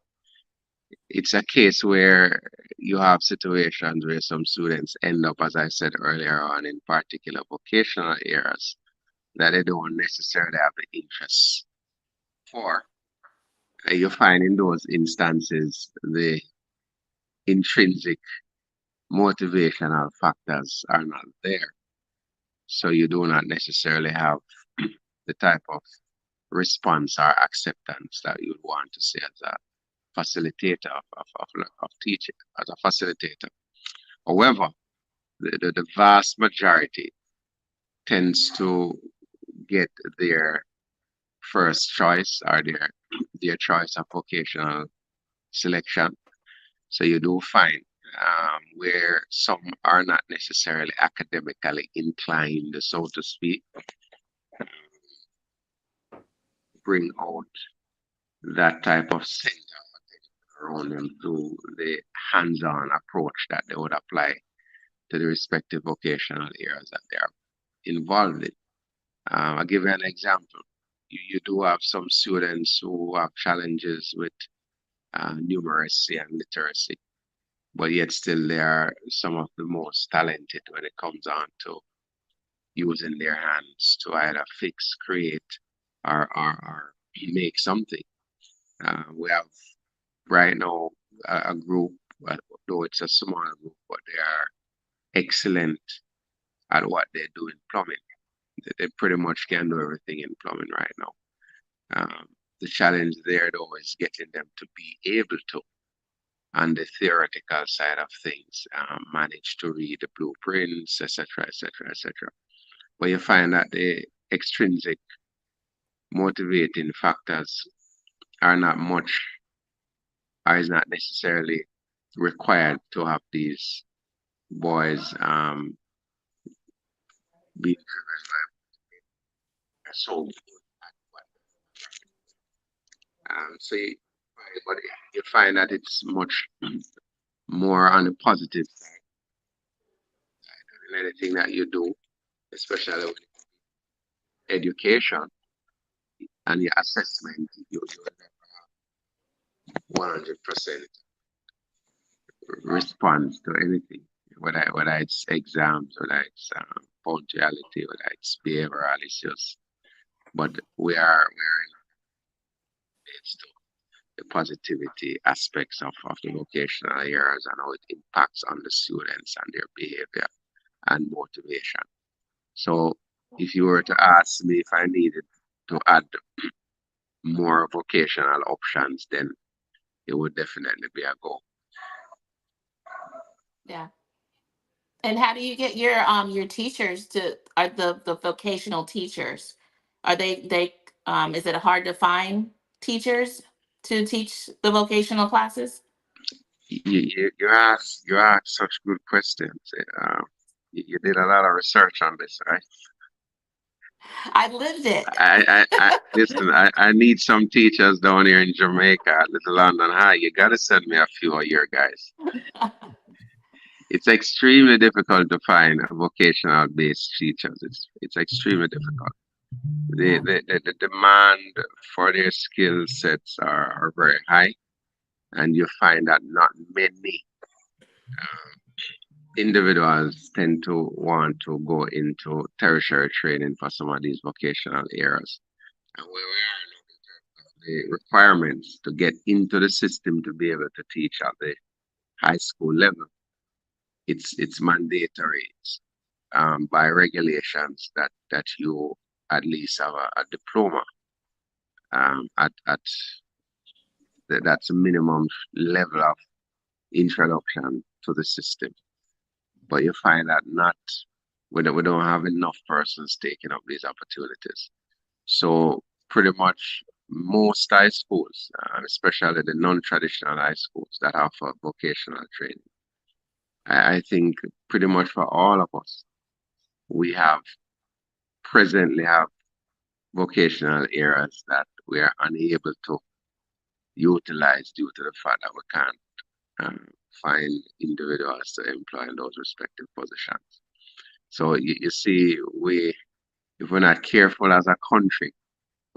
Speaker 5: It's a case where you have situations where some students end up, as I said earlier on, in particular vocational areas that they don't necessarily have the interest for. You find in those instances the intrinsic motivational factors are not there. So you do not necessarily have the type of response or acceptance that you would want to see as a facilitator of teaching, as a facilitator. However, the vast majority tends to get their first choice or their choice of vocational selection. So you do find where some are not necessarily academically inclined, so to speak, bring out that type of center around them through the hands-on approach that they would apply to the respective vocational areas that they are involved in. I'll give you an example. You do have some students who have challenges with numeracy and literacy, but yet still they are some of the most talented when it comes on to using their hands to either fix, create, or make something. We have right now a group, though it's a small group, but they are excellent at what they do in plumbing. They pretty much can do everything in plumbing right now. The challenge there, though, is getting them to be able to, on the theoretical side of things, manage to read the blueprints, etc., etc., etc. But you find that the extrinsic motivating factors are not much, or is not necessarily required to have these boys being driven by soul. So you find that it's much more on the positive side in anything that you do, especially with education and your assessment. You 100% responds to anything, whether it's exams, whether it's punctuality, whether it's behavioral issues. But we're in to the positivity aspects of the vocational years and how it impacts on the students and their behavior and motivation. So if you were to ask me if I needed to add more vocational options, then it would definitely be a go.
Speaker 4: Yeah. And how do you get your teachers to, are the vocational teachers, are they is it hard to find teachers to teach the vocational classes?
Speaker 5: You ask such good questions. You did a lot of research on this, right?
Speaker 4: I lived it.
Speaker 5: Listen, I need some teachers down here in Jamaica at Little London High. You gotta send me a few of your guys. It's extremely difficult to find vocational based teachers. It's extremely difficult. The demand for their skill sets are very high, and you find that not many individuals tend to want to go into tertiary training for some of these vocational areas. And where we are now in terms of the requirements to get into the system to be able to teach at the high school level, it's mandatory by regulations that you at least have a diploma at that's a minimum level of introduction to the system. But you find that we don't have enough persons taking up these opportunities. So pretty much most high schools, especially the non-traditional high schools that offer vocational training, I think pretty much for all of us, we presently have vocational areas that we are unable to utilize due to the fact that we can't find individuals to employ in those respective positions. So you see, if we're not careful as a country,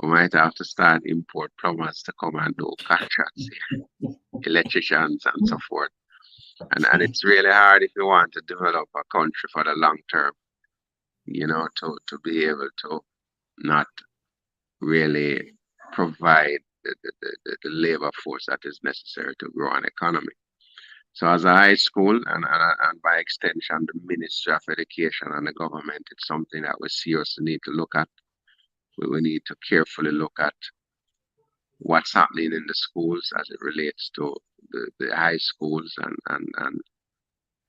Speaker 5: we might have to start import plumbers to come and do contracts here, electricians and so forth. And it's really hard if you want to develop a country for the long term, to be able to not really provide the labor force that is necessary to grow an economy. So as a high school and by extension, the Ministry of Education and the government, it's something that we seriously need to look at. We need to carefully look at what's happening in the schools as it relates to the high schools and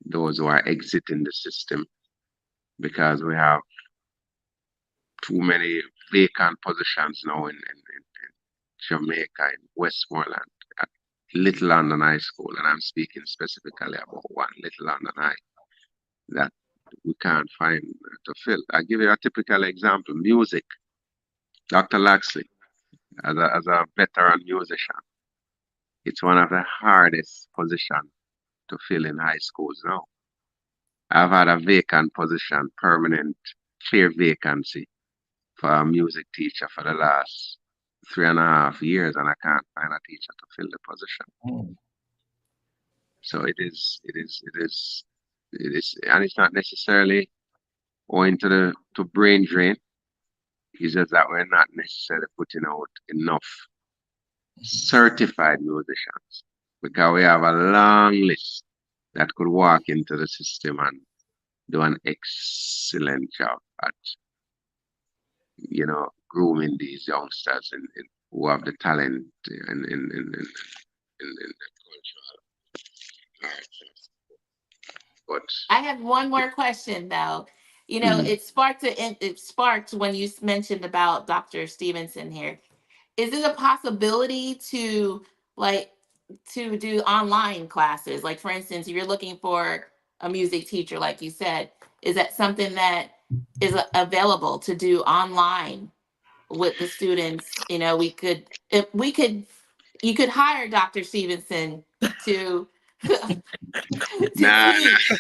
Speaker 5: those who are exiting the system, because we have too many vacant positions now in Jamaica, in Westmoreland, at Little London High School, and I'm speaking specifically about one, Little London High, that we can't find to fill. I'll give you a typical example. Music. Dr. Laxley, as a veteran musician, it's one of the hardest positions to fill in high schools now. I've had a vacant position, permanent, clear vacancy for a music teacher for the last 3.5 years, and I can't find a teacher to fill the position. So it is, and it's not necessarily owing to brain drain. It's just that we're not necessarily putting out enough certified musicians, because we have a long list that could walk into the system and do an excellent job at, grooming these youngsters who have the talent in the cultural arts. But
Speaker 4: I have one more question though. It sparked when you mentioned about Dr. Stephenson here. Is it a possibility to do online classes? Like, for instance, if you're looking for a music teacher, like you said, is that something that is available to do online with the students? You could hire Dr. Stephenson to
Speaker 5: nah,
Speaker 4: teach.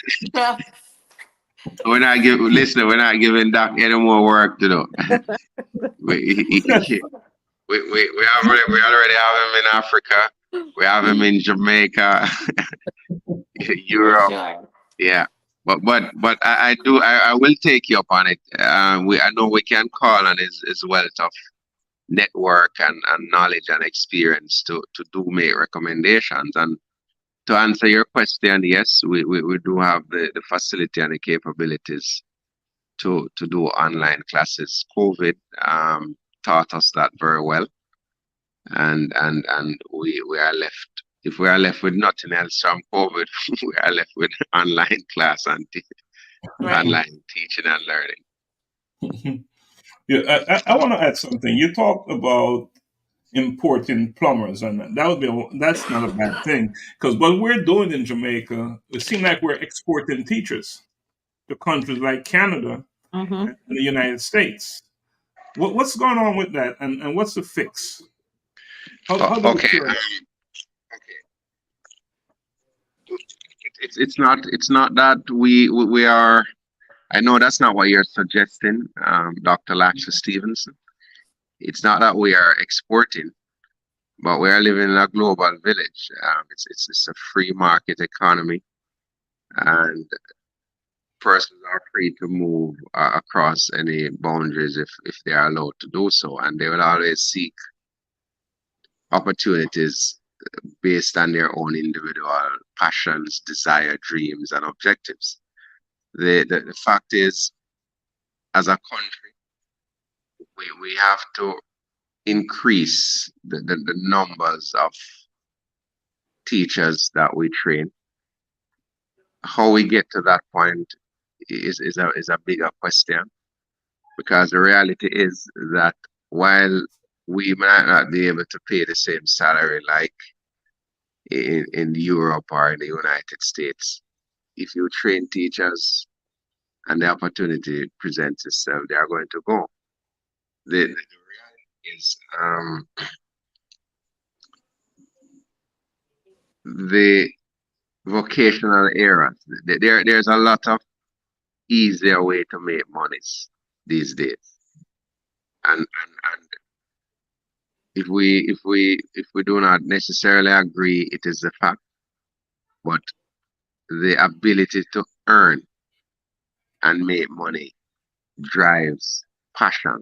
Speaker 5: we're not giving Doc any more work to do. We already have him in Africa. We have him in Jamaica.
Speaker 4: For
Speaker 5: Europe,
Speaker 4: sure.
Speaker 5: yeah. But I will take you up on it. I know we can call on his wealth of network and knowledge and experience to do make recommendations. And to answer your question, yes, we do have the facility and the capabilities to do online classes. COVID taught us that very well, and we are left. If we are left with nothing else from COVID, we are left with online class and
Speaker 4: Right.
Speaker 5: online teaching and learning.
Speaker 1: Yeah, I want to add something. You talked about importing plumbers, and that's not a bad thing because what we're doing in Jamaica, it seems like we're exporting teachers to countries like Canada
Speaker 3: Mm-hmm.
Speaker 1: and the United States. What's going on with that, and what's the fix? How do we
Speaker 5: Okay.
Speaker 1: cure
Speaker 5: Okay. It's not that we are. I know that's not what you're suggesting, Dr. Laxley Stephenson. It's not that we are exporting, but we are living in a global village. It's a free market economy, and persons are free to move across any boundaries if they are allowed to do so, and they will always seek opportunities based on their own individual passions, desire, dreams, and objectives. The fact is, as a country, we have to increase the numbers of teachers that we train. How we get to that point is a bigger question, because the reality is that while we might not be able to pay the same salary like in Europe or in the United States, if you train teachers and the opportunity presents itself, they are going to go. The reality is the vocational areas. There's a lot of easier way to make monies these days, and if we do not necessarily agree, it is a fact, but the ability to earn and make money drives passion,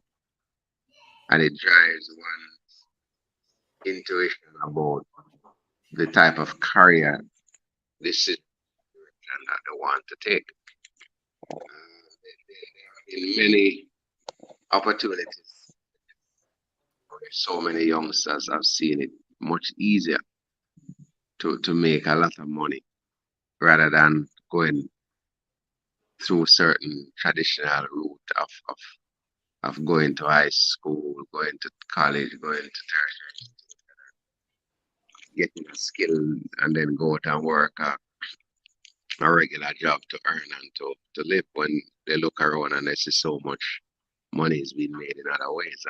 Speaker 5: and it drives one's intuition about the type of career decision that they want to take. In many opportunities, so many youngsters have seen it much easier to make a lot of money rather than going through certain traditional route of going to high school, going to college, going to tertiary, getting a skill, and then go out and work a regular job to earn and to live, when they look around and they see so much money is being made in other ways.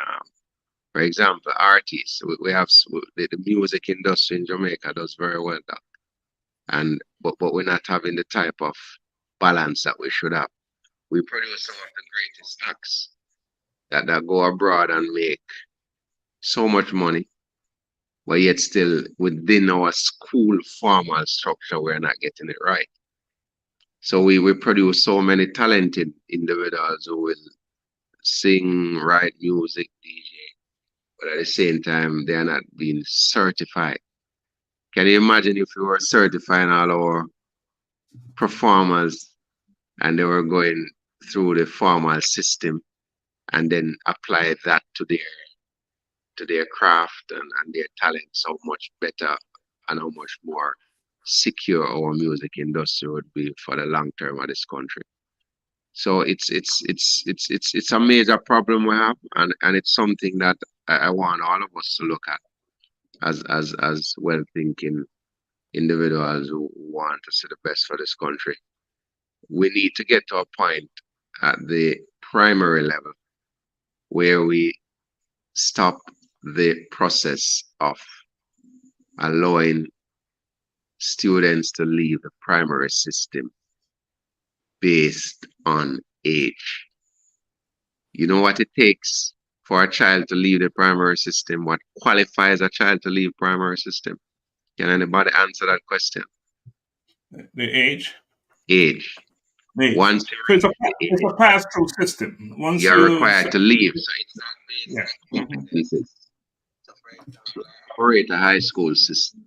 Speaker 5: For example, artists, we have the music industry in Jamaica does very well, but we're not having the type of balance that we should have. We produce some of the greatest acts that go abroad and make so much money, but yet still within our school formal structure, we're not getting it right. So we produce so many talented individuals who will sing, write music, DJ, but at the same time, they are not being certified. Can you imagine if we were certifying all our performers and they were going through the formal system and then apply that to their craft and their talent, so much better and how much more secure our music industry would be for the long term of this country. So it's a major problem we have, and it's something that I want all of us to look at as well thinking individuals who want to see the best for this country. We need to get to a point at the primary level where we stop the process of allowing students to leave the primary system based on age. You know what it takes for a child to leave the primary system? What qualifies a child to leave primary system? Can anybody answer that question?
Speaker 1: The age.
Speaker 5: Age.
Speaker 1: Age.
Speaker 5: Once
Speaker 1: So
Speaker 5: you reach
Speaker 1: it's a pass-through system. Once
Speaker 5: you're
Speaker 1: you,
Speaker 5: required to leave. So it's not based
Speaker 1: yeah.
Speaker 5: on competencies. So for example, I operate a high school system,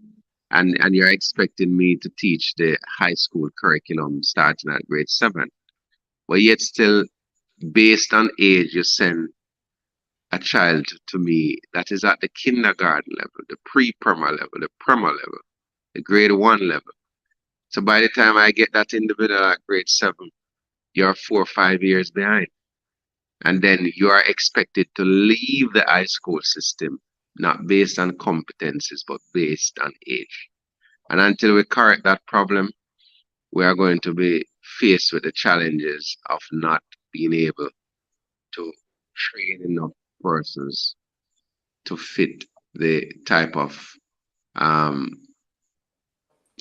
Speaker 5: and you're expecting me to teach the high school curriculum starting at grade 7. But yet still, based on age, you send a child to me that is at the kindergarten level, the pre-primer level, the primer level, the grade 1 level. So by the time I get that individual at grade 7, you're 4 or 5 years behind. And then you are expected to leave the high school system, not based on competencies, but based on age. And until we correct that problem, we are going to be faced with the challenges of not being able to train enough persons to fit the type of um,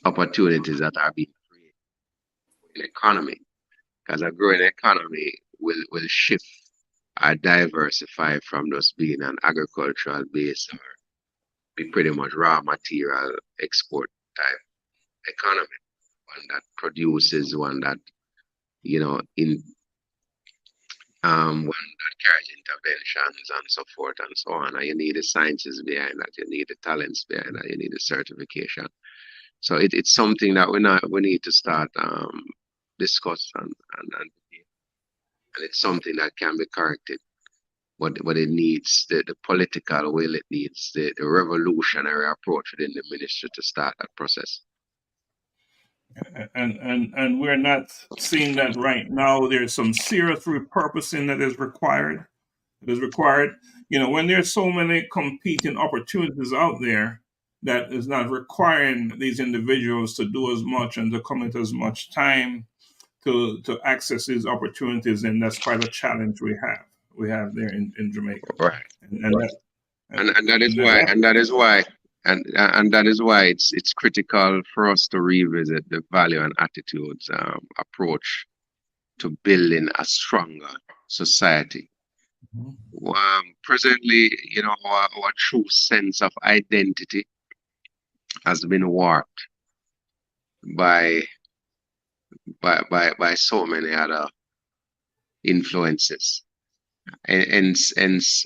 Speaker 5: opportunities that are being created in the economy. Because a growing economy will shift or diversify from just being an agricultural base or be pretty much raw material export type economy. One that produces, one that, one that carries interventions and so forth and so on. And you need the sciences behind that, you need the talents behind that, you need the certification. So it's something that we need to start discuss and it's something that can be corrected. But it needs the political will, it needs the revolutionary approach within the ministry to start that process.
Speaker 1: And we're not seeing that right now. There's some serious repurposing that is required. When there's so many competing opportunities out there, that is not requiring these individuals to do as much and to commit as much time to access these opportunities, and that's quite a challenge we have there in Jamaica.
Speaker 5: Right.
Speaker 1: And
Speaker 5: that is why it's critical for us to revisit the value and attitudes approach to building a stronger society. Presently, our true sense of identity has been warped by so many other influences, and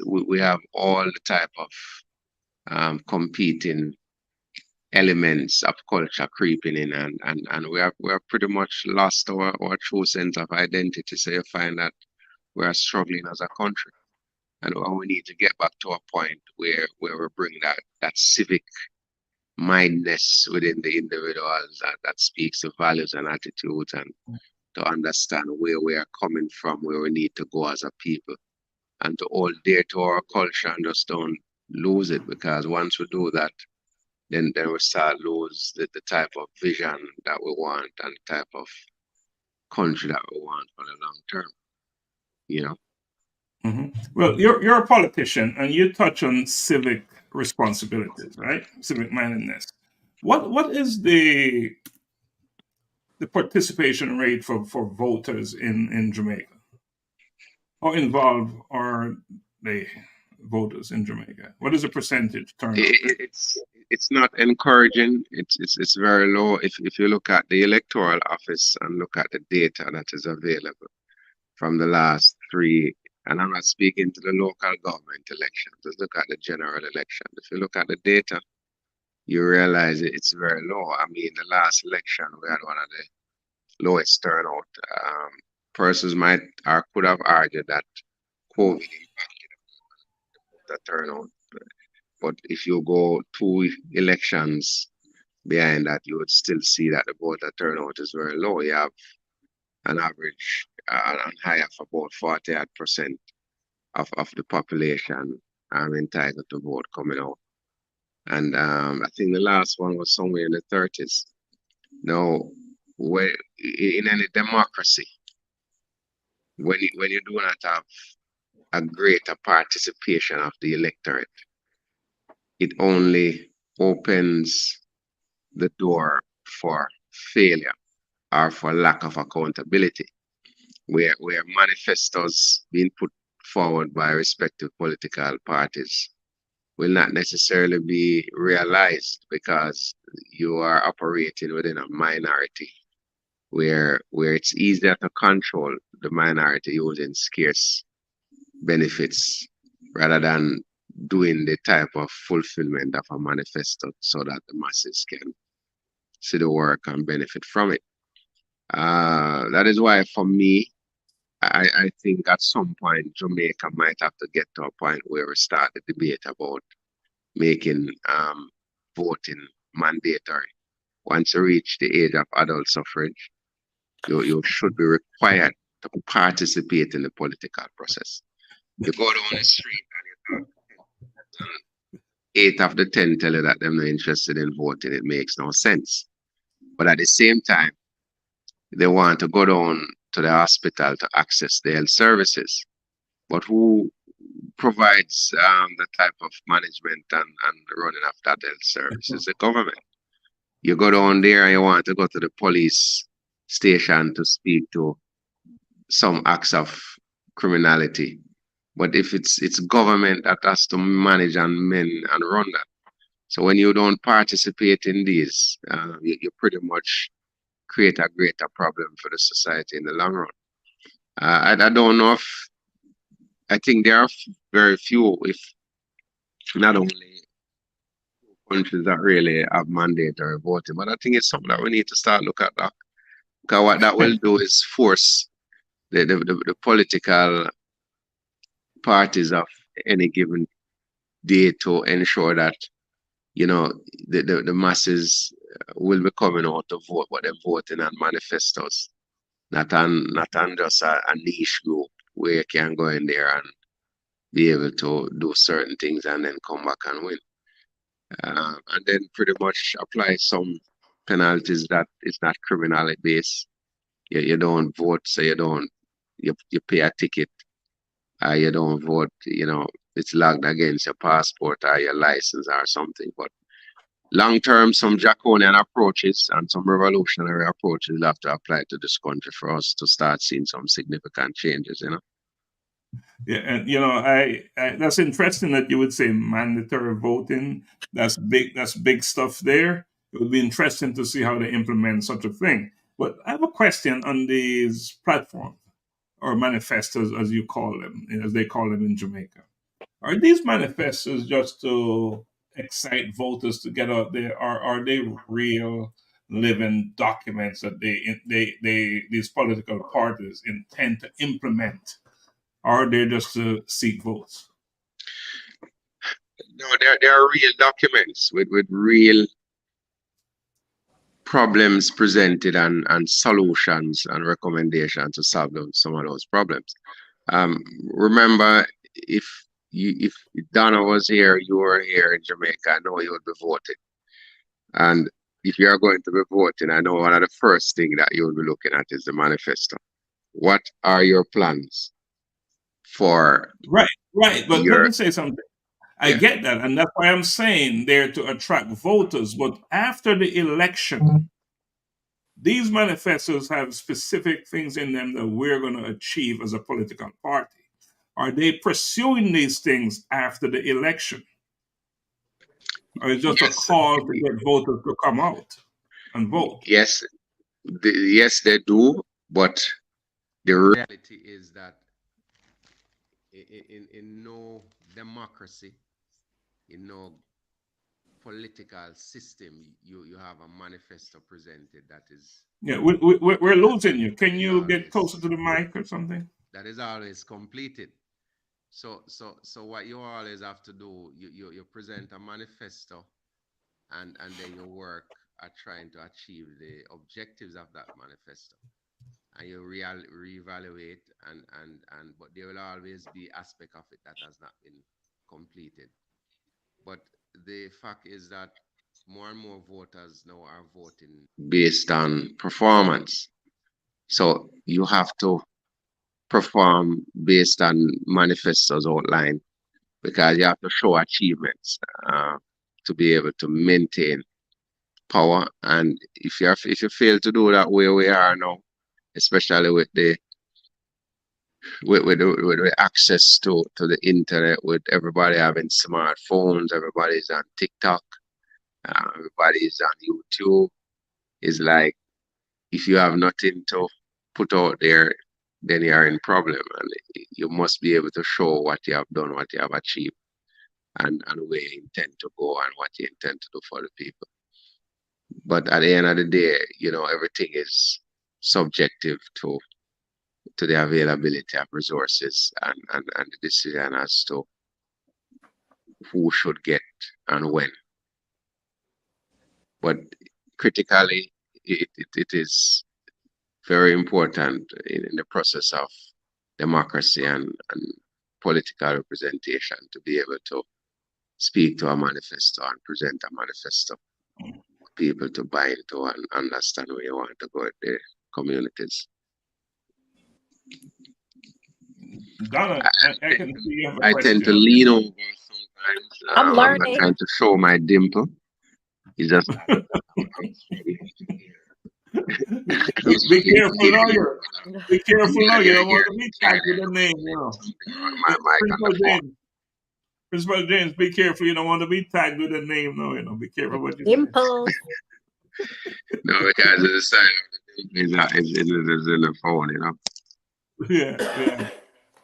Speaker 5: we have all the type of competing elements of culture creeping in, and we are pretty much lost our true sense of identity. So you find that we are struggling as a country, and we need to get back to a point where we bring that civic mindness within the individuals that speaks to values and attitudes, and to understand where we are coming from, where we need to go as a people, and to hold dear to our culture and just don't lose it, because once we do that, then we start lose the type of vision that we want and the type of country that we want for the long term.
Speaker 1: Mm-hmm. Well, you're a politician, and you touch on civic responsibilities, right? Civic mindedness. What is the participation rate for voters in Jamaica? How involved are they, voters in Jamaica? What is the percentage turnout?
Speaker 5: It's not encouraging. It's very low. If you look at the electoral office and look at the data that is available from the last 3, and I'm not speaking to the local government elections, just look at the general election. If you look at the data, you realize it's very low. I mean, the last election, we had one of the lowest turnout. Persons might or could have argued that COVID impacted the turnout. But if you go 2 elections behind that, you would still see that the voter turnout is very low. You have an average and high of about 48% of the population entitled to vote coming out. And I think the last one was somewhere in the 30s. Now, in any democracy, when you do not have a greater participation of the electorate, it only opens the door for failure or for lack of accountability, where manifestos being put forward by respective political parties will not necessarily be realized, because you are operating within a minority where it's easier to control the minority using scarce benefits rather than doing the type of fulfillment of a manifesto so that the masses can see the work and benefit from it. That is why, for me, I think at some point Jamaica might have to get to a point where we start the debate about making voting mandatory. Once you reach the age of adult suffrage, you should be required to participate in the political process. You go down the street and you talk, 8 of the 10 tell you that they're not interested in voting. It makes no sense. But at the same time, they want to go down to the hospital to access the health services. But who provides the type of management and running of that health service? Is the government. You go down there and you want to go to the police station to speak to some acts of criminality. But if it's government that has to manage and run that. So when you don't participate in these, you pretty much create a greater problem for the society in the long run. I don't know if, I think there are very few, if not only countries that really have mandatory voting, but I think it's something that we need to start look at that. Because what that will do is force the political parties of any given day to ensure that, you know, the masses will be coming out to vote, but they're voting on manifestos, not on just a niche group where you can go in there and be able to do certain things and then come back and win. And then pretty much apply some penalties that is not criminality based. You don't vote, so you pay a ticket. You don't vote, you know, it's logged against your passport or your license or something. But long term, some draconian approaches and some revolutionary approaches will have to apply to this country for us to start seeing some significant changes, you know.
Speaker 1: Yeah, and you know, I that's interesting that you would say mandatory voting. That's big. That's big stuff there. It would be interesting to see how they implement such a thing. But I have a question on these platforms or manifestos, as you call them, as they call them in Jamaica. Are these manifestos just to excite voters to get out there, or are they real living documents that they these political parties intend to implement? Or are they just to seek votes?
Speaker 5: No, there are real documents with real problems presented and solutions and recommendations to solve some of those problems. Remember, if Donna was here, you were here in Jamaica, I know you would be voting. And if you are going to be voting, I know one of the first things that you will be looking at is the manifesto. What are your plans for
Speaker 1: Right, right. But let
Speaker 5: your,
Speaker 1: me say something. I
Speaker 5: yeah,
Speaker 1: get that, and that's why I'm saying they're to attract voters. But after the election, these manifestos have specific things in them that we're going to achieve as a political party. Are they pursuing these things after the election? Or is it just a
Speaker 5: yes,
Speaker 1: call to get voters to come out and vote?
Speaker 5: yes, yes, they do, but the reality is that in no democracy, in no political system, you have a manifesto presented that is
Speaker 1: Yeah, we're losing you.
Speaker 5: that
Speaker 1: Can
Speaker 5: is
Speaker 1: you get
Speaker 5: always
Speaker 1: closer to the mic or something?
Speaker 5: completed. So what you always have to do, you present a manifesto and then you work at trying to achieve the objectives of that manifesto. And you reevaluate and but there will always be aspect of it that has not been completed. But the fact is that more and more voters now are voting based on performance. So you have to perform based on manifestos outlined because you have to show achievements to be able to maintain power. And if you fail to do that where we are now, especially with the with access to the internet, with everybody having smartphones, everybody's on TikTok. Everybody's on YouTube. It's like if you have nothing to put out there, then you are in problem, and you must be able to show what you have done, what you have achieved, and where you intend to go and what you intend to do for the people. But at the end of the day, everything is subjective to the availability of resources and the decision as to who should get and when. But critically, it is very important in the process of democracy and political representation to be able to speak to a manifesto and present a manifesto for people to buy into and understand where you want to go with their communities.
Speaker 1: Donna, I can see you have a
Speaker 5: I tend to
Speaker 1: question.
Speaker 5: lean over sometimes.
Speaker 3: I'm
Speaker 5: I'm not
Speaker 3: learning.
Speaker 5: trying to show my dimple. It's just
Speaker 1: Be careful now, you. Be careful now. You don't want to be tagged with a name, you know.
Speaker 5: my mic on the
Speaker 1: Principal
Speaker 5: phone.
Speaker 1: James, Principal James, be careful. You don't want to be tagged with a name, no. You know, be careful what you say.
Speaker 3: Impulse.
Speaker 5: No, because the sign of the dimple is in the phone,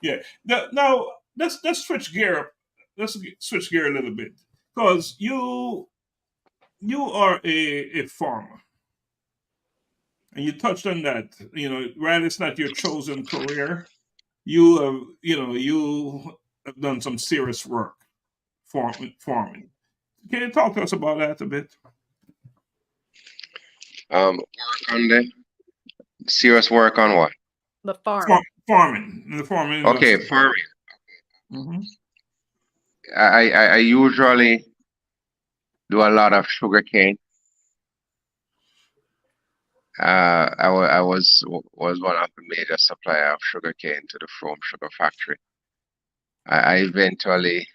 Speaker 1: Yeah. Now let's switch gear. Let's switch gear a little bit because you are a farmer. And you touched on that. While it's not your chosen career, you have done some serious work farming. Can you talk to us about that a bit?
Speaker 5: Work on the serious work on what?
Speaker 3: The farm.
Speaker 1: Farming, the farming industry.
Speaker 5: Okay, farming.
Speaker 1: Mm-hmm.
Speaker 5: I usually do a lot of sugarcane. I was one of the major supplier of sugarcane to the Frome Sugar Factory. I eventually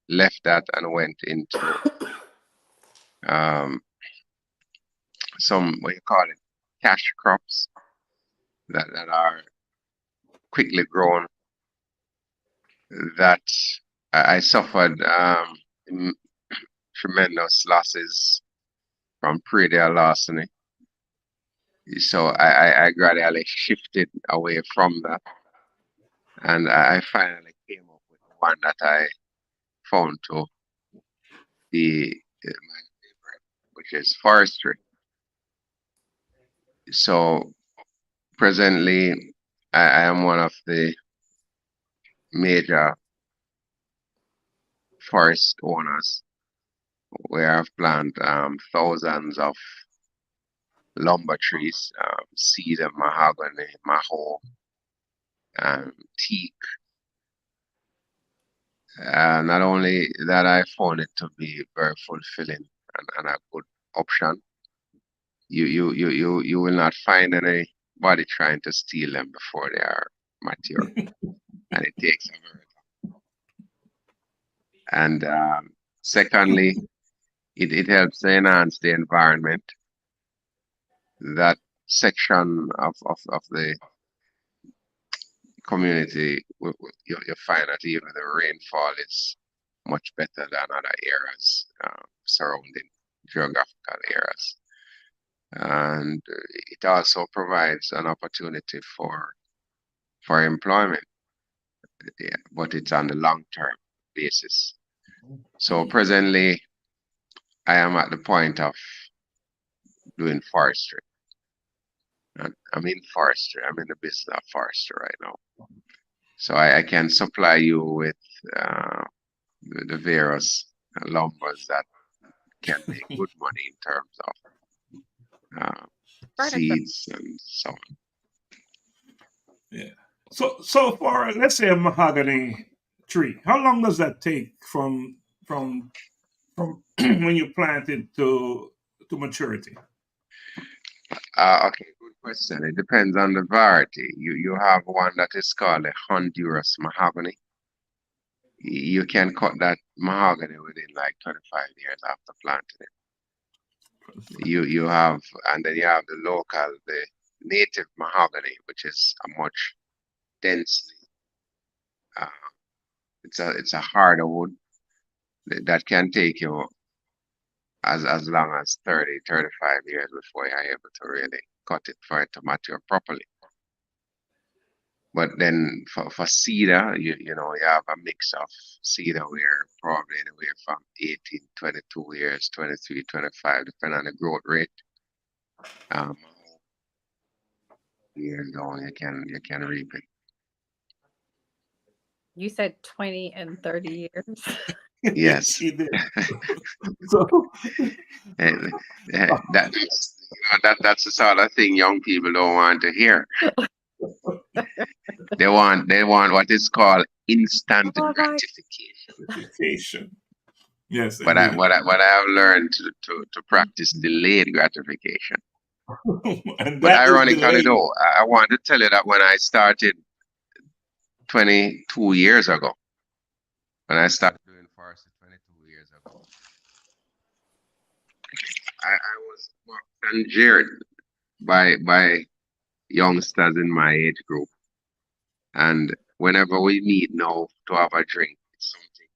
Speaker 5: left that and went into some, what you call it, cash crops that are quickly grown. That I suffered tremendous losses from predator larceny. So I gradually shifted away from that, and I finally came up with one that I found to be my favorite, which is forestry. So presently, I am one of the major forest owners where I've planted thousands of lumber trees, cedar, mahogany, maho, teak. Not only that, I found it to be very fulfilling and a good option. You will not find anybody trying to steal them before they are mature, and it takes a very long. And secondly, it helps to enhance the environment. That section of the community, you find that even the rainfall is much better than other areas, surrounding geographical areas. And it also provides an opportunity for employment, but it's on the long-term basis. So presently, I am at the point of doing forestry. I'm in forestry. I'm in the business of forestry right now. So I can supply you with the various lumbers that can make good money in terms of seeds and so on.
Speaker 1: Yeah. So for let's say a mahogany tree, how long does that take from when you plant it to maturity?
Speaker 5: Okay, good question. It depends on the variety. You have one that is called a Honduras mahogany. You can cut that mahogany within like 25 years after planting it. You have, and then you have the local, the native mahogany, which is a much densely, it's a harder wood that can take you as long as 30, 35 years before you're able to really cut it for it to mature properly. But then for cedar, you know, you have a mix of cedar where probably anywhere from 18, 22 years, 23, 25, depending on the growth rate. Years on, you can reap it.
Speaker 3: You said 20 and 30 years.
Speaker 5: Yes.
Speaker 1: He did. So
Speaker 5: And that's the sort of thing young people don't want to hear. They want what is called instant
Speaker 3: Oh, my.
Speaker 5: gratification.
Speaker 1: Yes,
Speaker 5: But I
Speaker 1: indeed.
Speaker 5: what I have learned to practice delayed gratification.
Speaker 1: And
Speaker 5: But
Speaker 1: that is
Speaker 5: ironically
Speaker 1: delayed.
Speaker 5: though, I want to tell you that when I started 22 years ago, when I started doing forestry 22 years ago, I was mocked and jeered by youngsters in my age group. And whenever we meet now to have a drink, it's something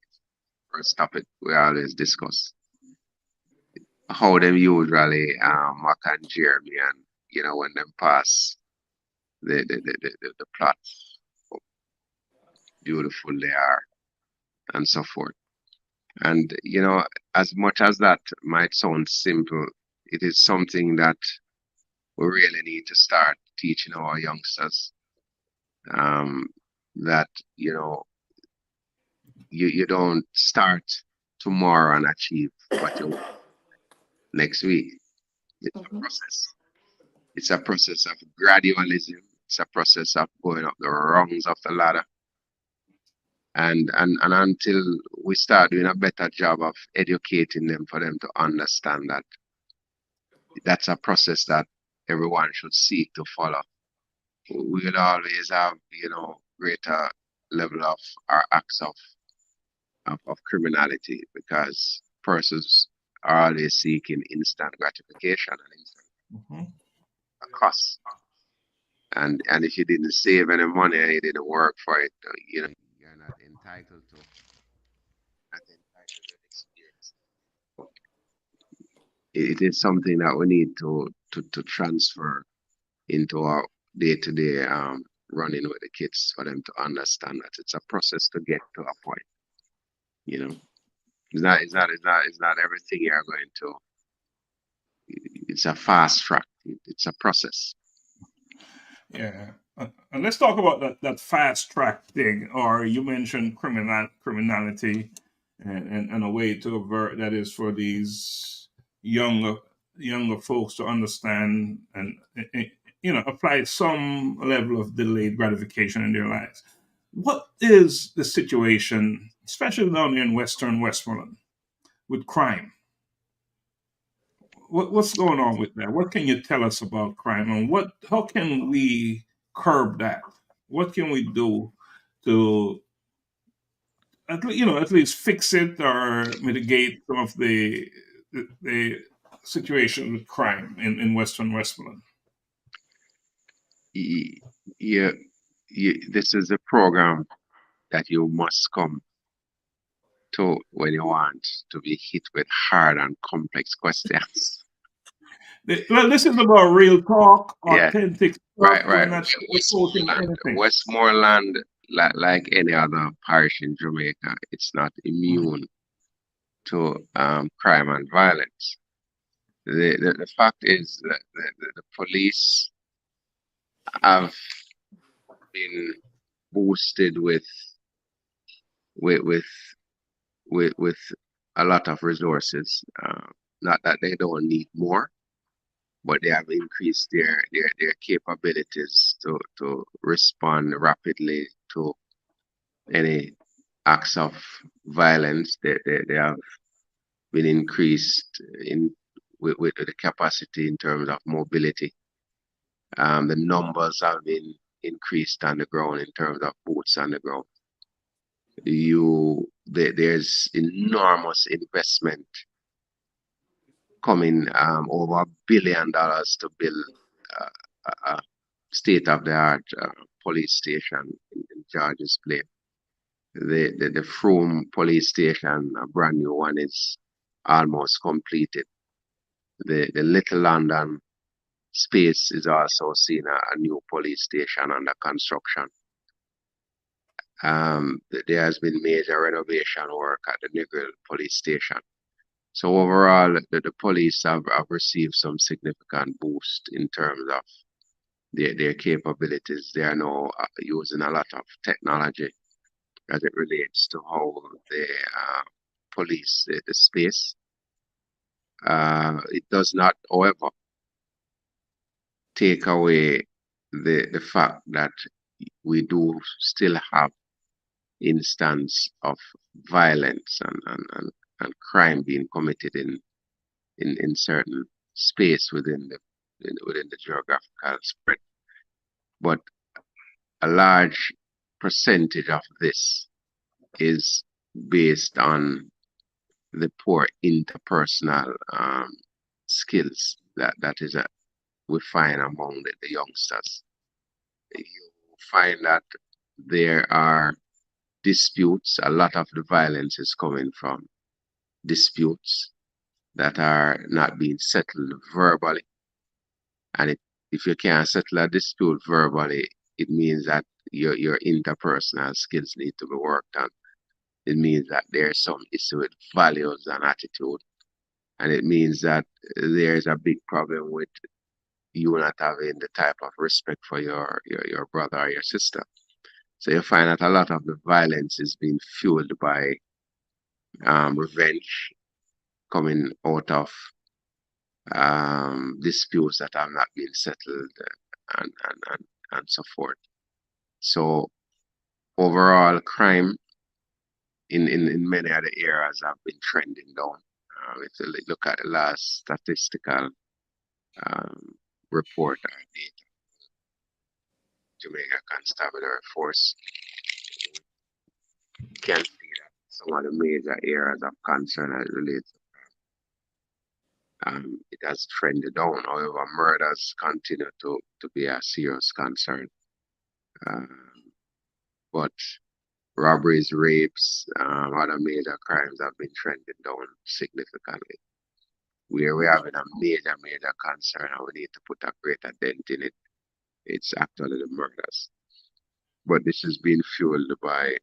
Speaker 5: first topic we always discuss. How them usually mock and jeer me, and you know, when them pass the plots, how beautiful they are, and so forth. And you know, as much as that might sound simple, it is something that we really need to start teaching our youngsters. That you know, you don't start tomorrow and achieve what you want next week. It's a process. It's a process of gradualism. It's a process of going up the rungs of the ladder. And until we start doing a better job of educating them for them to understand that that's a process that everyone should seek to follow. We will always have, you know, greater level of our acts of criminality because persons are always seeking instant gratification and instant cost. And if you didn't save any money and you didn't work for it, you know, you're not entitled to experience. It is something that we need to transfer into our day-to-day running with the kids for them to understand that it's a process to get to a point. You know, it's not everything you're going to. It's a fast track. It's a process.
Speaker 1: Yeah. And let's talk about that fast track thing, or you mentioned criminality and a way to avert that is for these younger folks to understand and you know, apply some level of delayed gratification in their lives. What is the situation, especially down here in Western Westmoreland, with crime? What's going on with that? What can you tell us about crime, and how can we curb that? What can we do to at least fix it or mitigate some of the situation with crime in Western Westmoreland?
Speaker 5: Yeah, this is a program that you must come to when you want to be hit with hard and complex questions.
Speaker 1: Well, this is about real talk,
Speaker 5: Yeah,
Speaker 1: authentic stuff.
Speaker 5: right.
Speaker 1: We're not sugarcoating anything.
Speaker 5: Westmoreland, like any other parish in Jamaica, it's not immune to crime and violence. The fact is that the police have been boosted with a lot of resources. Not that they don't need more, but they have increased their capabilities to respond rapidly to any acts of violence. They have been increased with the capacity in terms of mobility. The numbers have been increased on the ground in terms of boots on the ground. There's enormous investment coming, over $1 billion to build a state-of-the-art police station in George's Place. The Frome police station, a brand new one, is almost completed. The Little London space is also seeing a new police station under construction. There has been major renovation work at the Negril police station. So overall, the police have received some significant boost in terms of their capabilities. They are now using a lot of technology as it relates to how they police the space. It does not, however, take away the fact that we do still have instance of violence and crime being committed in certain space within the geographical spread. But a large percentage of this is based on the poor interpersonal skills that is we find among the youngsters. You find that there are disputes. A lot of the violence is coming from disputes that are not being settled verbally. And if you can't settle a dispute verbally, it means that your interpersonal skills need to be worked on. It means that there's some issue with values and attitude. And it means that there's a big problem with you not having the type of respect for your brother or your sister. So you find that a lot of the violence is being fueled by revenge coming out of disputes that have not been settled and so forth. So overall, crime in many other areas have been trending down. If you look at the last statistical report or data, Jamaica Constabulary Force, you can see that some of the major areas of concern as relates it has trended down. However, murders continue to be a serious concern. But robberies, rapes, other major crimes have been trending down significantly. Where we're having a major concern and we need to put a greater dent in it, it's actually the murders. But this is being fueled by,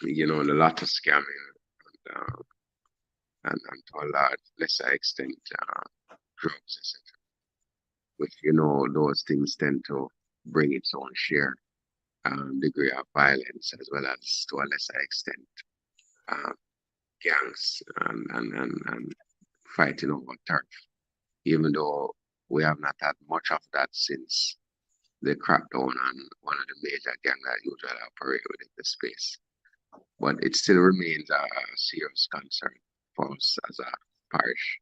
Speaker 5: the lot of scamming and to a large lesser extent, drugs, etc. Which, those things tend to bring its own share degree of violence, as well as to a lesser extent gangs and fighting over turf, even though we have not had much of that since the crackdown on one of the major gangs that usually operate within the space. But it still remains a serious concern for us as a parish.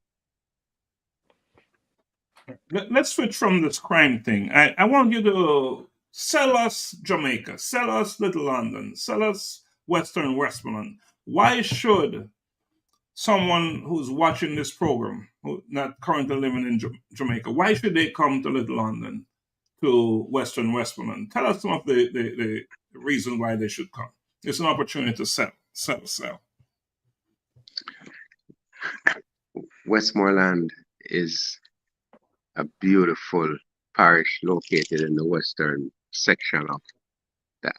Speaker 1: Let's switch from this crime thing. I want you to sell us Jamaica, sell us Little London, sell us Western Westmoreland. Why should someone who's watching this program, who not currently living in Jamaica, why should they come to Little London, to Western Westmoreland? Tell us some of the reason why they should come. It's an opportunity to sell.
Speaker 5: Westmoreland is a beautiful parish located in the western section of the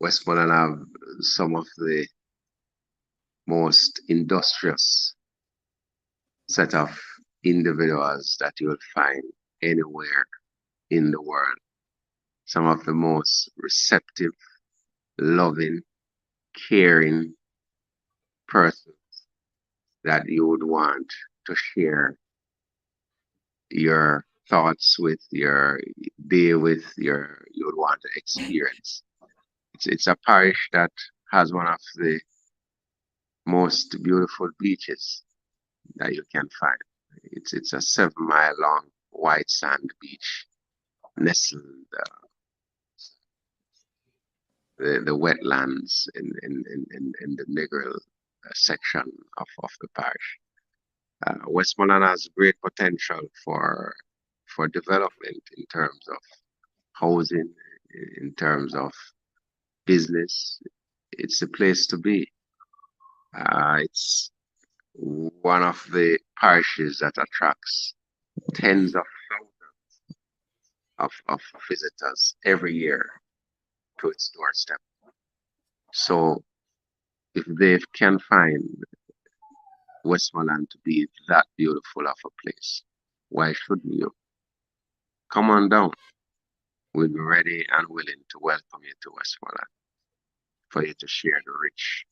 Speaker 5: Westmoreland. Have some of the most industrious set of individuals that you will find anywhere in the world. Some of the most receptive, loving, caring persons that you would want to share your thoughts with, your day with, you would want to experience. It's a parish that has one of the most beautiful beaches that you can find. It's a 7-mile long white sand beach nestled the wetlands in the Negril section of the parish. Westmoreland has great potential for development in terms of housing, in terms of business. It's a place to be. It's one of the parishes that attracts tens of thousands of visitors every year to its doorstep. So if they can find Westmoreland to be that beautiful of a place, why shouldn't you? Come on down. We'll be ready and willing to welcome you to Westmoreland for you to share the rich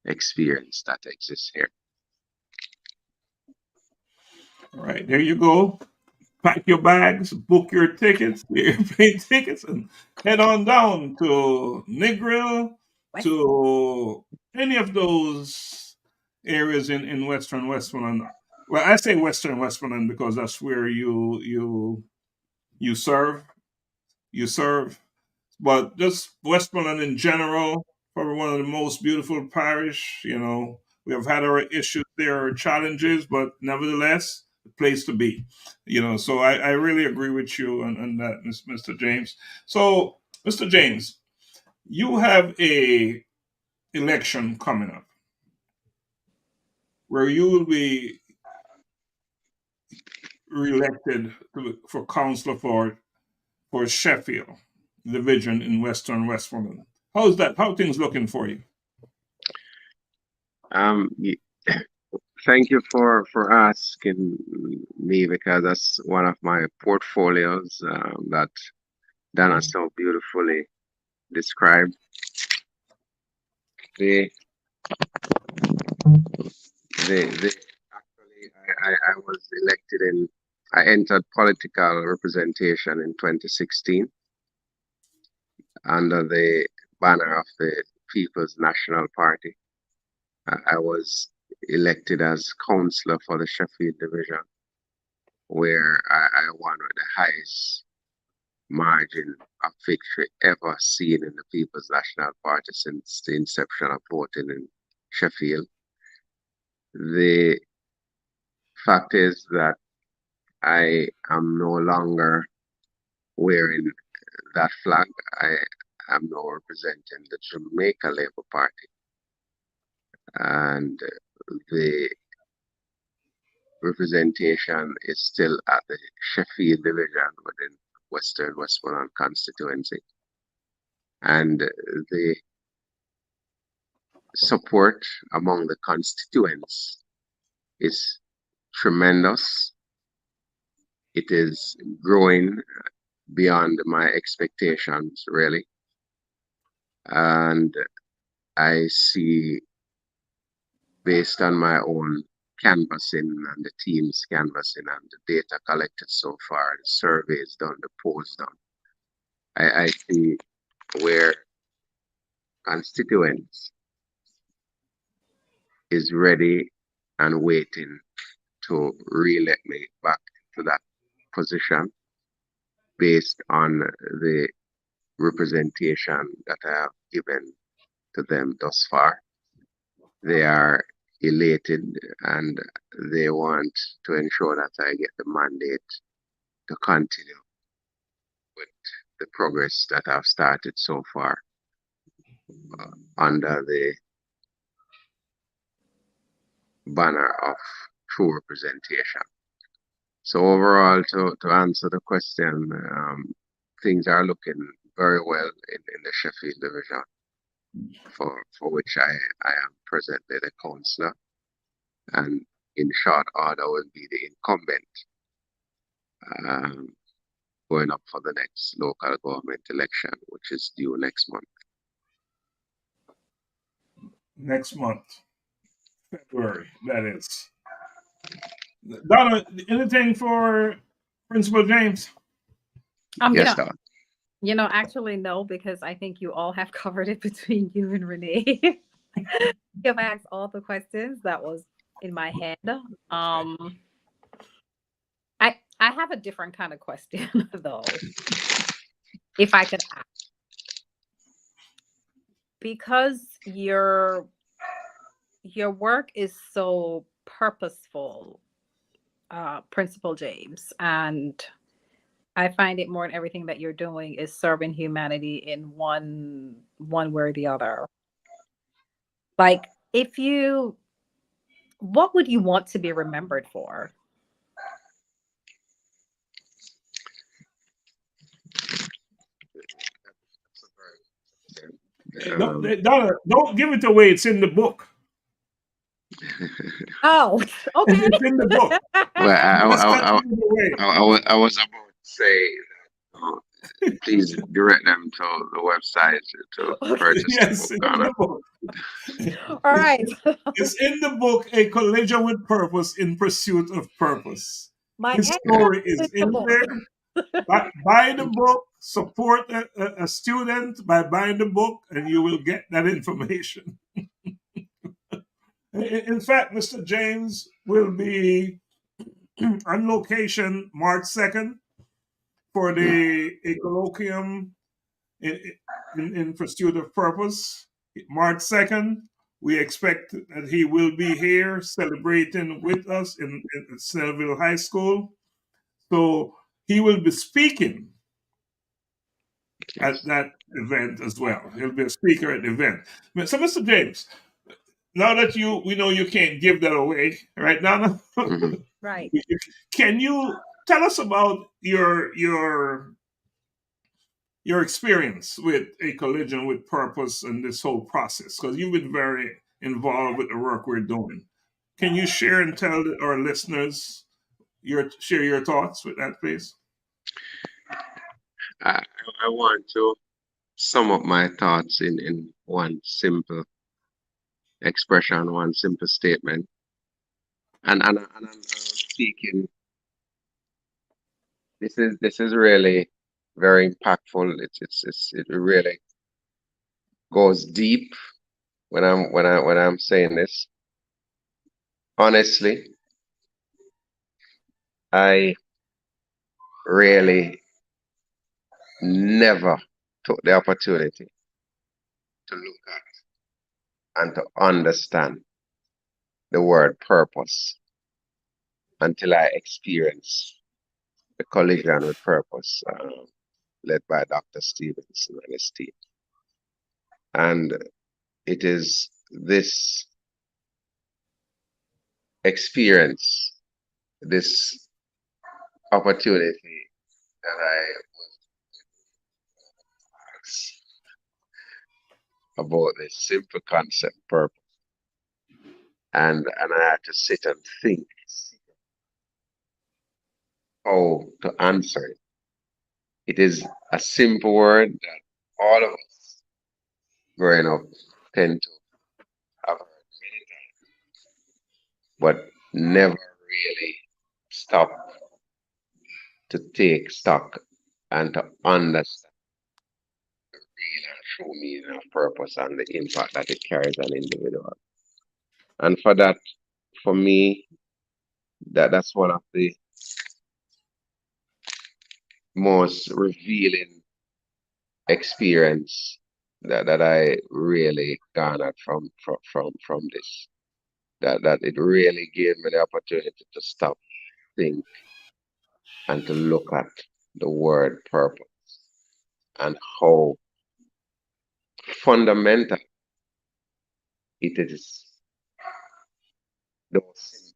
Speaker 5: experience that exists here.
Speaker 1: All right, there you go. Pack your bags, book your tickets, your airplane tickets, and head on down to Negril, to any of those areas in Western Westmoreland. Well, I say Western Westmoreland because that's where you serve. You serve. But just Westmoreland in general, probably one of the most beautiful parish. We have had our issues there, our challenges, but nevertheless, the place to be. So I really agree with you on that, Mr. James. So, Mr. James, you have a election coming up where you will be reelected for councillor for Sheffield division in Western Westmoreland. How's that? How are things looking for you?
Speaker 5: Thank you for asking me, because that's one of my portfolios that Donna so beautifully described. The actually I was elected I entered political representation in 2016 under the banner of the People's National Party. I was elected as councillor for the Sheffield division, where I won with the highest margin of victory ever seen in the People's National Party since the inception of voting in Sheffield. The fact is that I am no longer wearing that flag. I am now representing the Jamaica Labour Party, and the representation is still at the Sheffield division within Western Westmoreland constituency. And the support among the constituents is tremendous. It is growing beyond my expectations, really. And I see, based on my own canvassing and the team's canvassing and the data collected so far, the surveys done, the polls done, I see where constituents is ready and waiting to re-elect me back to that position based on the representation that I have given to them thus far. They are elated and they want to ensure that I get the mandate to continue with the progress that I've started so far under the banner of true representation. So overall, to answer the question, things are looking very well in the Sheffield division, for which I am presently the councillor, and in short order will be the incumbent going up for the next local government election, which is due next month.
Speaker 1: Next month, February, that is. Donna, anything for Principal James?
Speaker 5: Yes, Don.
Speaker 3: Actually, no, because I think you all have covered it between you and Renee. You've asked all the questions that was in my head. I have a different kind of question, though, if I could ask. Because your work is so purposeful, Principal James, and I find it more than everything that you're doing is serving humanity in one way or the other. Like, what would you want to be remembered for?
Speaker 1: Donna, don't give it away. It's in the book.
Speaker 3: Oh, okay.
Speaker 1: It's in the book.
Speaker 5: Well,
Speaker 1: Let's not give it away.
Speaker 5: I was about to say, please direct them to the website to purchase
Speaker 1: Yes,
Speaker 5: the
Speaker 1: it's
Speaker 5: book,
Speaker 1: in
Speaker 5: Donna.
Speaker 1: the book.
Speaker 3: All right.
Speaker 1: It's in the book, A Collision with Purpose in Pursuit of Purpose.
Speaker 3: My
Speaker 1: His
Speaker 3: answer
Speaker 1: story
Speaker 3: is
Speaker 1: is
Speaker 3: the
Speaker 1: in
Speaker 3: book.
Speaker 1: there. Buy the book, support a student by buying the book, and you will get that information. In fact, Mr. James will be on location March 2nd for a colloquium in Pursuit of Purpose. March 2nd, we expect that he will be here celebrating with us in Snellville High School. So he will be speaking at that event as well. He'll be a speaker at the event. So, Mr. James, now that we know you can't give that away, right, Donna?
Speaker 5: Mhm.
Speaker 3: Right.
Speaker 1: Can you tell us about your experience with A Collision with Purpose and this whole process? Because you've been very involved with the work we're doing. Can you share and tell our listeners share your thoughts with that, please?
Speaker 5: I, I want to sum up my thoughts in one simple expression, one simple statement. And I'm speaking, this is really very impactful. It really goes deep when I'm saying this. Honestly, I really never took the opportunity to look at and to understand the word purpose until I experienced the collision with purpose, led by Dr. Stephenson and his team. And it is this experience, this opportunity that I was about this simple concept, purpose. And I had to sit and think how to answer it. It is a simple word that all of us growing up tend to have heard many times, but never really stop to take stock and to understand the real and true meaning of purpose and the impact that it carries on individual. And for that, for me, that's one of the most revealing experience that I really garnered from this. That it really gave me the opportunity to stop, think, and to look at the word purpose and how fundamental it is. Those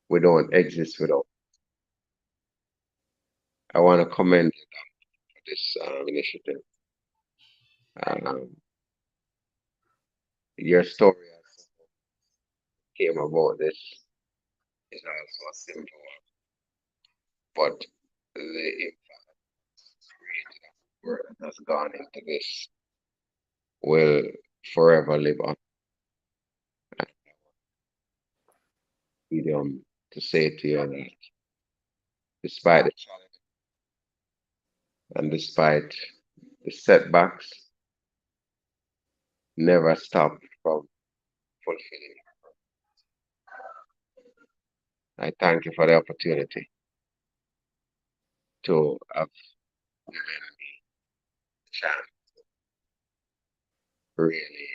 Speaker 5: we don't exist without. I want to commend you for this initiative. Um, your story as came about this is also a simple one, but the impact created of word that has gone into this will forever live on. And freedom to say to you that despite the challenge and despite the setbacks, never stop from fulfilling. I thank you for the opportunity to have given me the chance to really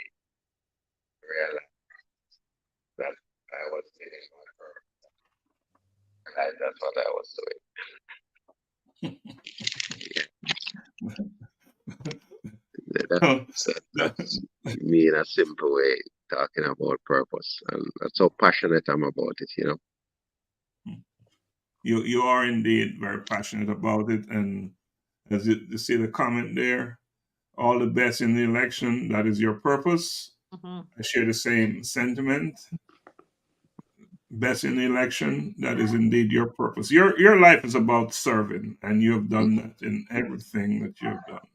Speaker 5: realize that I was living on earth. And that's what I was doing.
Speaker 1: Oh,
Speaker 5: That's me in a simple way. talking about purpose, and that's how passionate I'm about it, you know.
Speaker 1: You are indeed very passionate about it, and as you see the comment there, all the best in the election. That is your purpose.
Speaker 3: Mhm.
Speaker 1: I share the same sentiment. Best in the election. That is indeed your purpose. Your life is about serving, and you have done that in everything that you have done.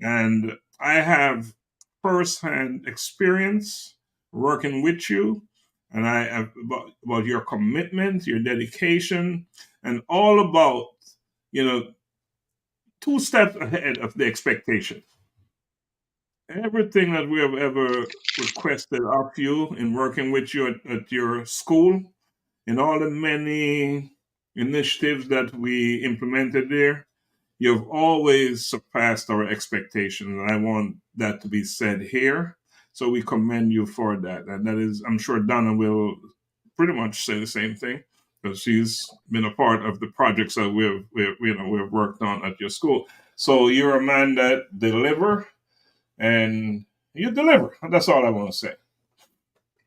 Speaker 1: And I have firsthand experience working with you, and I have about your commitment, your dedication, and all about, you know, 2 steps ahead of the expectation. Everything that we have ever requested of you in working with you at your school, in all the many initiatives that we implemented there, you've always surpassed our expectations. And I want that to be said here. So we commend you for that. And that is, I'm sure Donna will pretty much say the same thing because she's been a part of the projects that we've worked on at your school. So you're a man that deliver, and you deliver. That's all I want to say.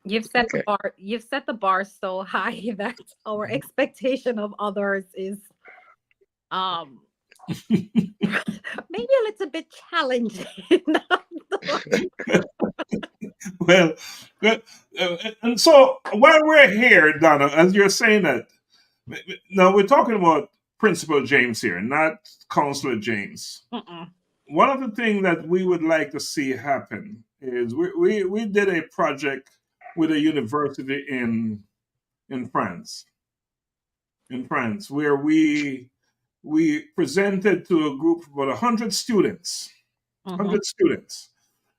Speaker 3: You've set the
Speaker 5: Okay.
Speaker 3: bar. You've set the bar so high that our expectation of others is maybe a little bit challenging.
Speaker 1: Well, good. And so while we're here, Donna, as you're saying that, now we're talking about Principal James here, not Counselor James.
Speaker 3: Mm-mm.
Speaker 1: One of the things that we would like to see happen is we did a project with a university in France, where we presented to a group of about 100 students,
Speaker 3: Mhm.
Speaker 1: 100 students.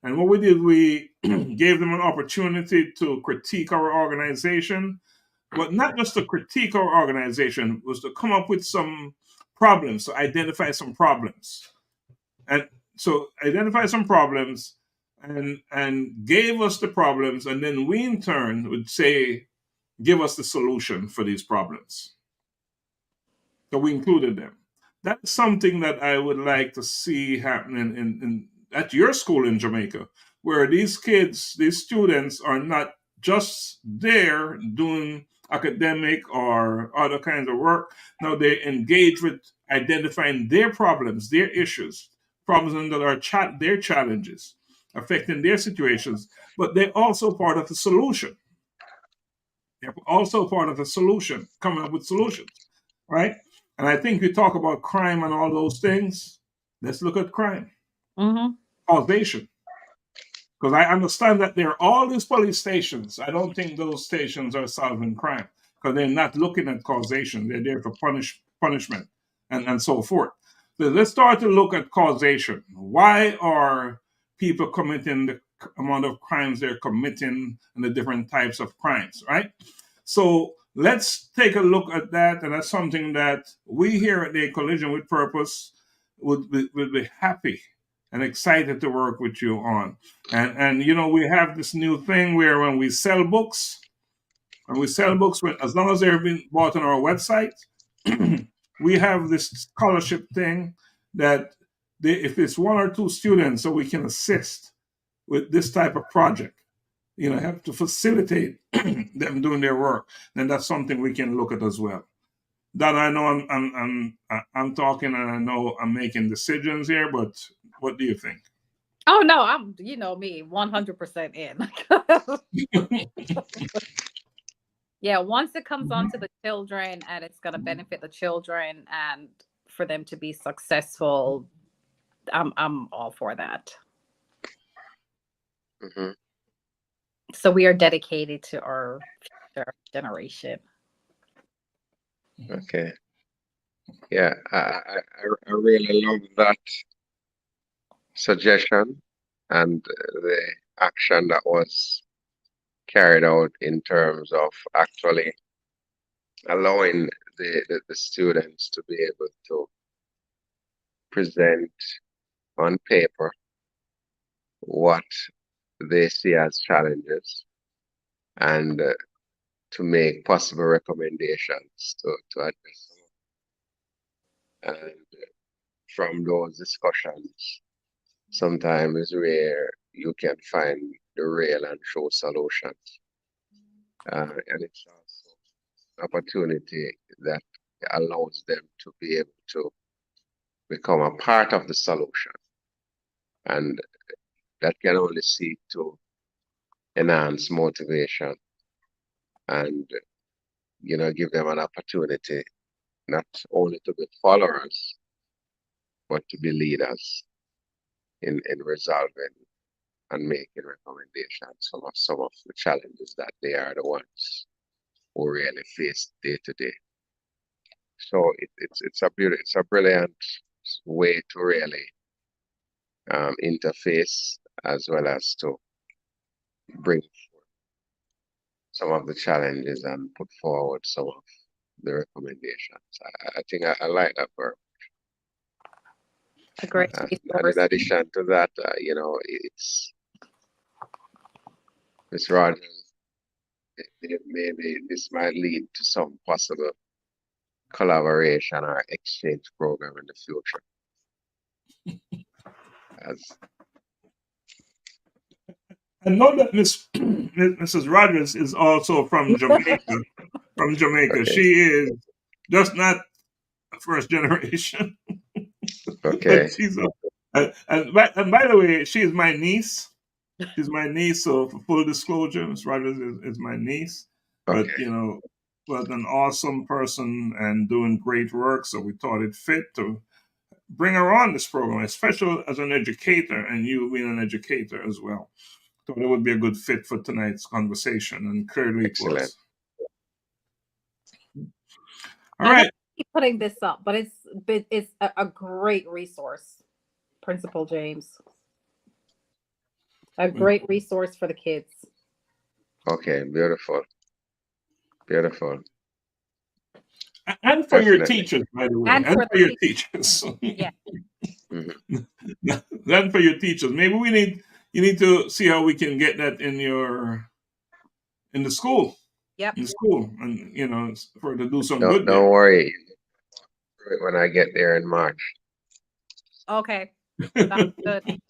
Speaker 1: And what we did, we gave them an opportunity to critique our organization, but not just to critique our organization, was to come up with some problems, to identify some problems. And so identify some problems and gave us the problems, and then we in turn would say, give us the solution for these problems. So we included them. That's something that I would like to see happening in at your school in Jamaica, where these kids, these students are not just there doing academic or other kinds of work. No, they engage with identifying their problems, their issues, problems that are their challenges affecting their situations, but they're also part of the solution. They're also part of the solution, coming up with solutions, right? And I think we talk about crime and all those things. Let's look at crime,
Speaker 3: Mhm.
Speaker 1: causation. Because I understand that there are all these police stations. I don't think those stations are solving crime because they're not looking at causation. They're there for punishment and so forth. So let's start to look at causation. Why are people committing the amount of crimes they're committing and the different types of crimes, right? So let's take a look at that. And that's something that we here at the Collision with Purpose would be happy and excited to work with you on. And you know, we have this new thing where when we sell books, as long as they've been bought on our website, we have this scholarship thing that if it's 1 or 2 students, so we can assist with this type of project, you know, have to facilitate them doing their work, then that's something we can look at as well. Don, I know I'm talking and I know I'm making decisions here, but what do you think?
Speaker 3: Oh no, I'm you know me, 100% in. Yeah, once it comes on to the children and it's going to benefit the children and for them to be successful, I'm all for that.
Speaker 5: Hmm.
Speaker 3: So we are dedicated to our future generation.
Speaker 5: Okay. Yeah, I really love that suggestion and the action that was carried out in terms of actually allowing the students to be able to present on paper what they see as challenges and to make possible recommendations to address them. And from those discussions, sometimes where you can find the real and true solutions. And it's also an opportunity that allows them to be able to become a part of the solution. And that can only seek to enhance motivation and, give them an opportunity not only to be followers, but to be leaders in resolving and making recommendations for some of the challenges that they are the ones who really face day to day. So it's a brilliant way to really interface as well as to bring some of the challenges and put forward some of the recommendations. I think I like that verb.
Speaker 3: A great
Speaker 5: And
Speaker 3: resource.
Speaker 5: in addition to that, it's Ms. Rogers, maybe this might lead to some possible collaboration or exchange program in the future. As
Speaker 1: I know that Mrs. Rogers is also from Jamaica. From Jamaica,
Speaker 5: okay,
Speaker 1: she is just not first generation, but
Speaker 5: okay,
Speaker 1: she's a. And by the way, she is my niece. She's my niece. So for full disclosure, Miss Rogers is my niece. But
Speaker 5: okay,
Speaker 1: but an awesome person and doing great work. So we thought it fit to bring her on this program, especially as an educator, and you being an educator as well. Thought it would be a good fit for tonight's conversation, and clearly it
Speaker 5: excellent.
Speaker 1: was. All
Speaker 3: I have
Speaker 1: right.
Speaker 3: to keep putting this up, but it's a great resource, Principal James. A great resource for the kids.
Speaker 5: Okay, beautiful, beautiful.
Speaker 1: And for your
Speaker 5: Definitely.
Speaker 1: teachers, by the way,
Speaker 3: And
Speaker 1: and
Speaker 3: for
Speaker 1: for
Speaker 3: the
Speaker 1: your teachers.
Speaker 3: Yeah.
Speaker 5: Mhm.
Speaker 1: And for your teachers. Maybe you need to see how we can get that in the school.
Speaker 3: Yep.
Speaker 1: In school, and for to do some
Speaker 5: Don't
Speaker 1: good there.
Speaker 5: worry. When I get there in March.
Speaker 3: Okay. Sounds good.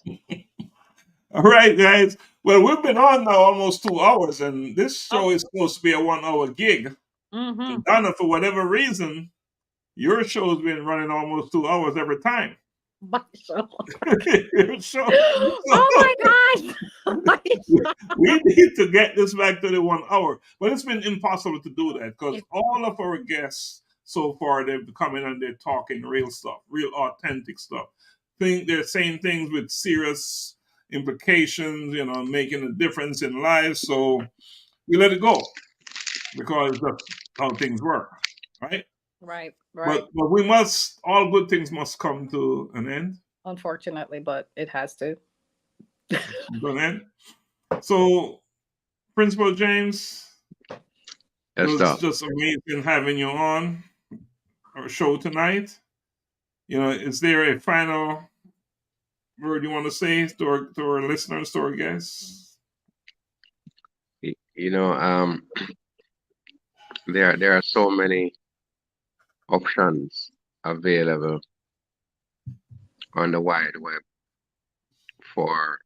Speaker 1: All right, guys. Well, we've been on now almost 2 hours, and this show
Speaker 3: Oh.
Speaker 1: is supposed to be a 1 hour gig.
Speaker 3: Mm-hmm.
Speaker 1: And Donna, for whatever reason, your show's been running almost 2 hours every time. Your show.
Speaker 3: Oh my gosh.
Speaker 1: We need to get this back to the 1 hour, but it's been impossible to do that because all of our guests so far they've come in and they're talking real stuff, real authentic stuff. They're saying things with serious implications, making a difference in lives. So we let it go because that's how things work, right?
Speaker 3: Right.
Speaker 1: But all good things must come to an end.
Speaker 3: Unfortunately, but it has to.
Speaker 1: To an end. So, Principal James, it
Speaker 5: That's
Speaker 1: was
Speaker 5: all.
Speaker 1: just amazing having you on our show tonight. Is there a final word you want to say to our listeners, to our guests?
Speaker 5: There are so many options available on the wide web for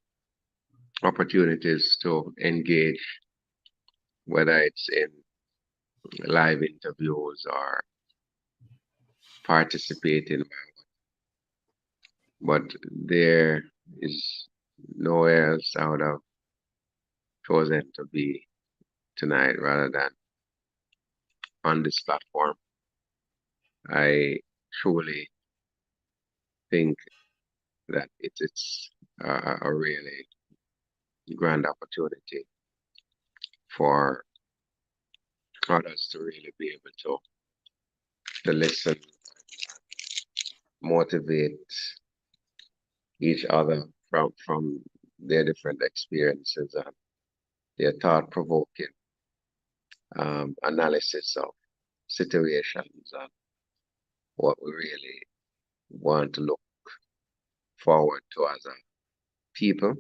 Speaker 5: opportunities to engage, whether it's in live interviews or participating, but there is nowhere else I would have chosen to be tonight rather than on this platform. I truly think that it's a really grand opportunity for others to really be able to listen, motivate each other from their different experiences and their thought-provoking analysis of situations and what we really want to look forward to as a people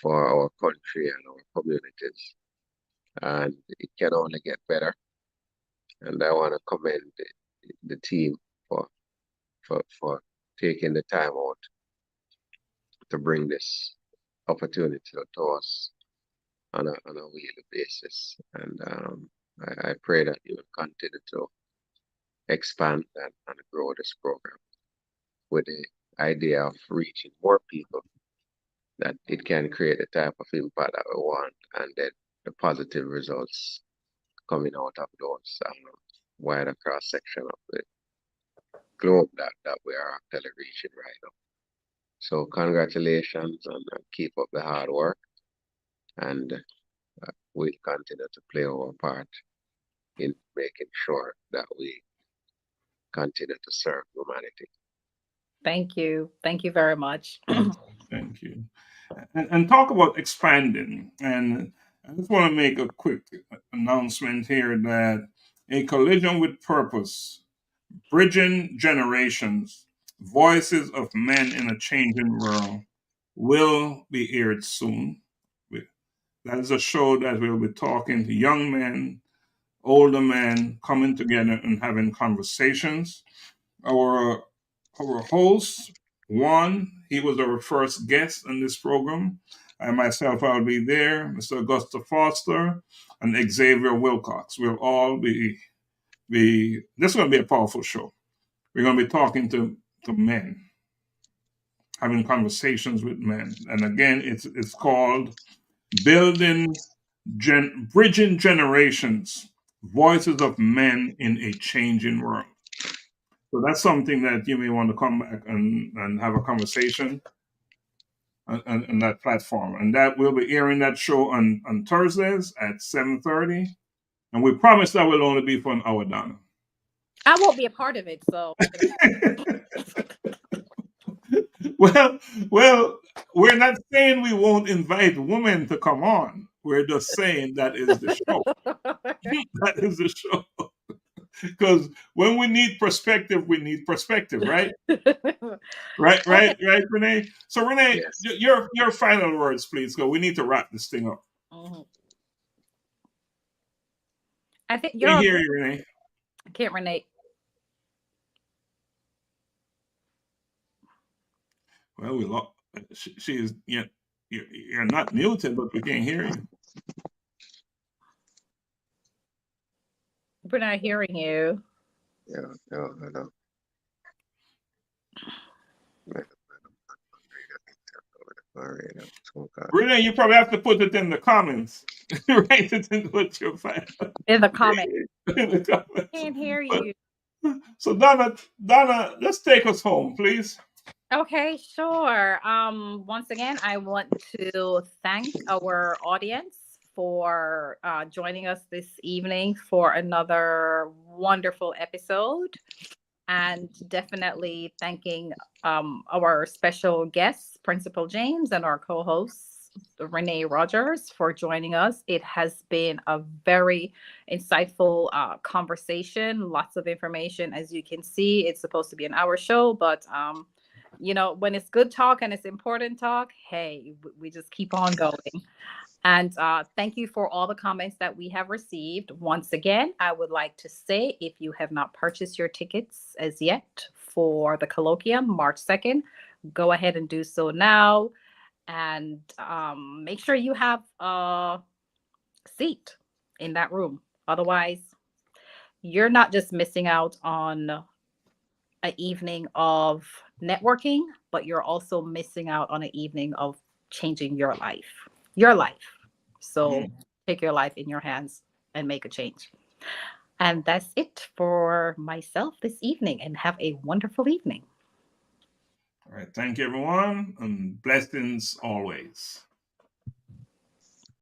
Speaker 5: for our country and our communities. And it can only get better. And I want to commend the team for taking the time out to bring this opportunity to us on a weekly basis. And I pray that you will continue to expand and grow this program with the idea of reaching more people, that it can create the type of impact that we want, and then the positive results coming out of those wider cross section of the globe that we are actually reaching right now. So congratulations, and keep up the hard work, and we'll continue to play our part in making sure that we continue to serve humanity.
Speaker 3: Thank you. Thank you very much.
Speaker 1: Thank you. And talk about expanding. And I just want to make a quick announcement here that A Collision with Purpose, Bridging Generations, Voices of Men in a Changing World, will be aired soon. That is a show that we'll be talking to young men, older men, coming together and having conversations. Our host, Juan, he was our first guest in this program. I myself, I'll be there, Mr. Augusta Foster, and Xavier Wilcox. We'll all be this is going to be a powerful show. We're going to be talking to men, having conversations with men. And again, it's called Bridging Generations, Voices of Men in a Changing World. So that's something that you may want to come back and have a conversation on that platform. And that we'll be airing that show on Thursdays at 7:30. And we promise that will only be for an hour, Donna.
Speaker 3: I won't be a part of it, so.
Speaker 1: Well, we're not saying we won't invite women to come on. We're just saying that is the show. That is the show. Because when we need perspective, right? Right, Renee. So Renee,
Speaker 5: yes.
Speaker 1: your final words, please. Go. We need to wrap this thing up.
Speaker 3: I think
Speaker 1: I hear you, Renee.
Speaker 3: I can't, Renee.
Speaker 1: Well, we lost. She is. Yeah, you're not muted, but we can't hear you.
Speaker 3: We're not hearing you.
Speaker 5: Yeah, no.
Speaker 1: Renee, you probably have to put it in the comments. Write it in what you're finding.
Speaker 3: In the comments.
Speaker 1: In the comments.
Speaker 3: Can't hear you.
Speaker 1: So Donna, let's take us home, please.
Speaker 3: Okay, sure. Once again, I want to thank our audience for joining us this evening for another wonderful episode, and definitely thanking our special guests, Principal James, and our co-hosts, Renee Rogers, for joining us. It has been a very insightful conversation, lots of information. As you can see, it's supposed to be an hour show, but when it's good talk and it's important talk, hey, we just keep on going. And thank you for all the comments that we have received. Once again, I would like to say, if you have not purchased your tickets as yet for the colloquium, March 2nd, go ahead and do so now. And make sure you have a seat in that room. Otherwise, you're not just missing out on an evening of networking, but you're also missing out on an evening of changing your life. So take your life in your hands and make a change. And that's it for myself this evening, and have a wonderful evening.
Speaker 1: All right. Thank you, everyone, and blessings always.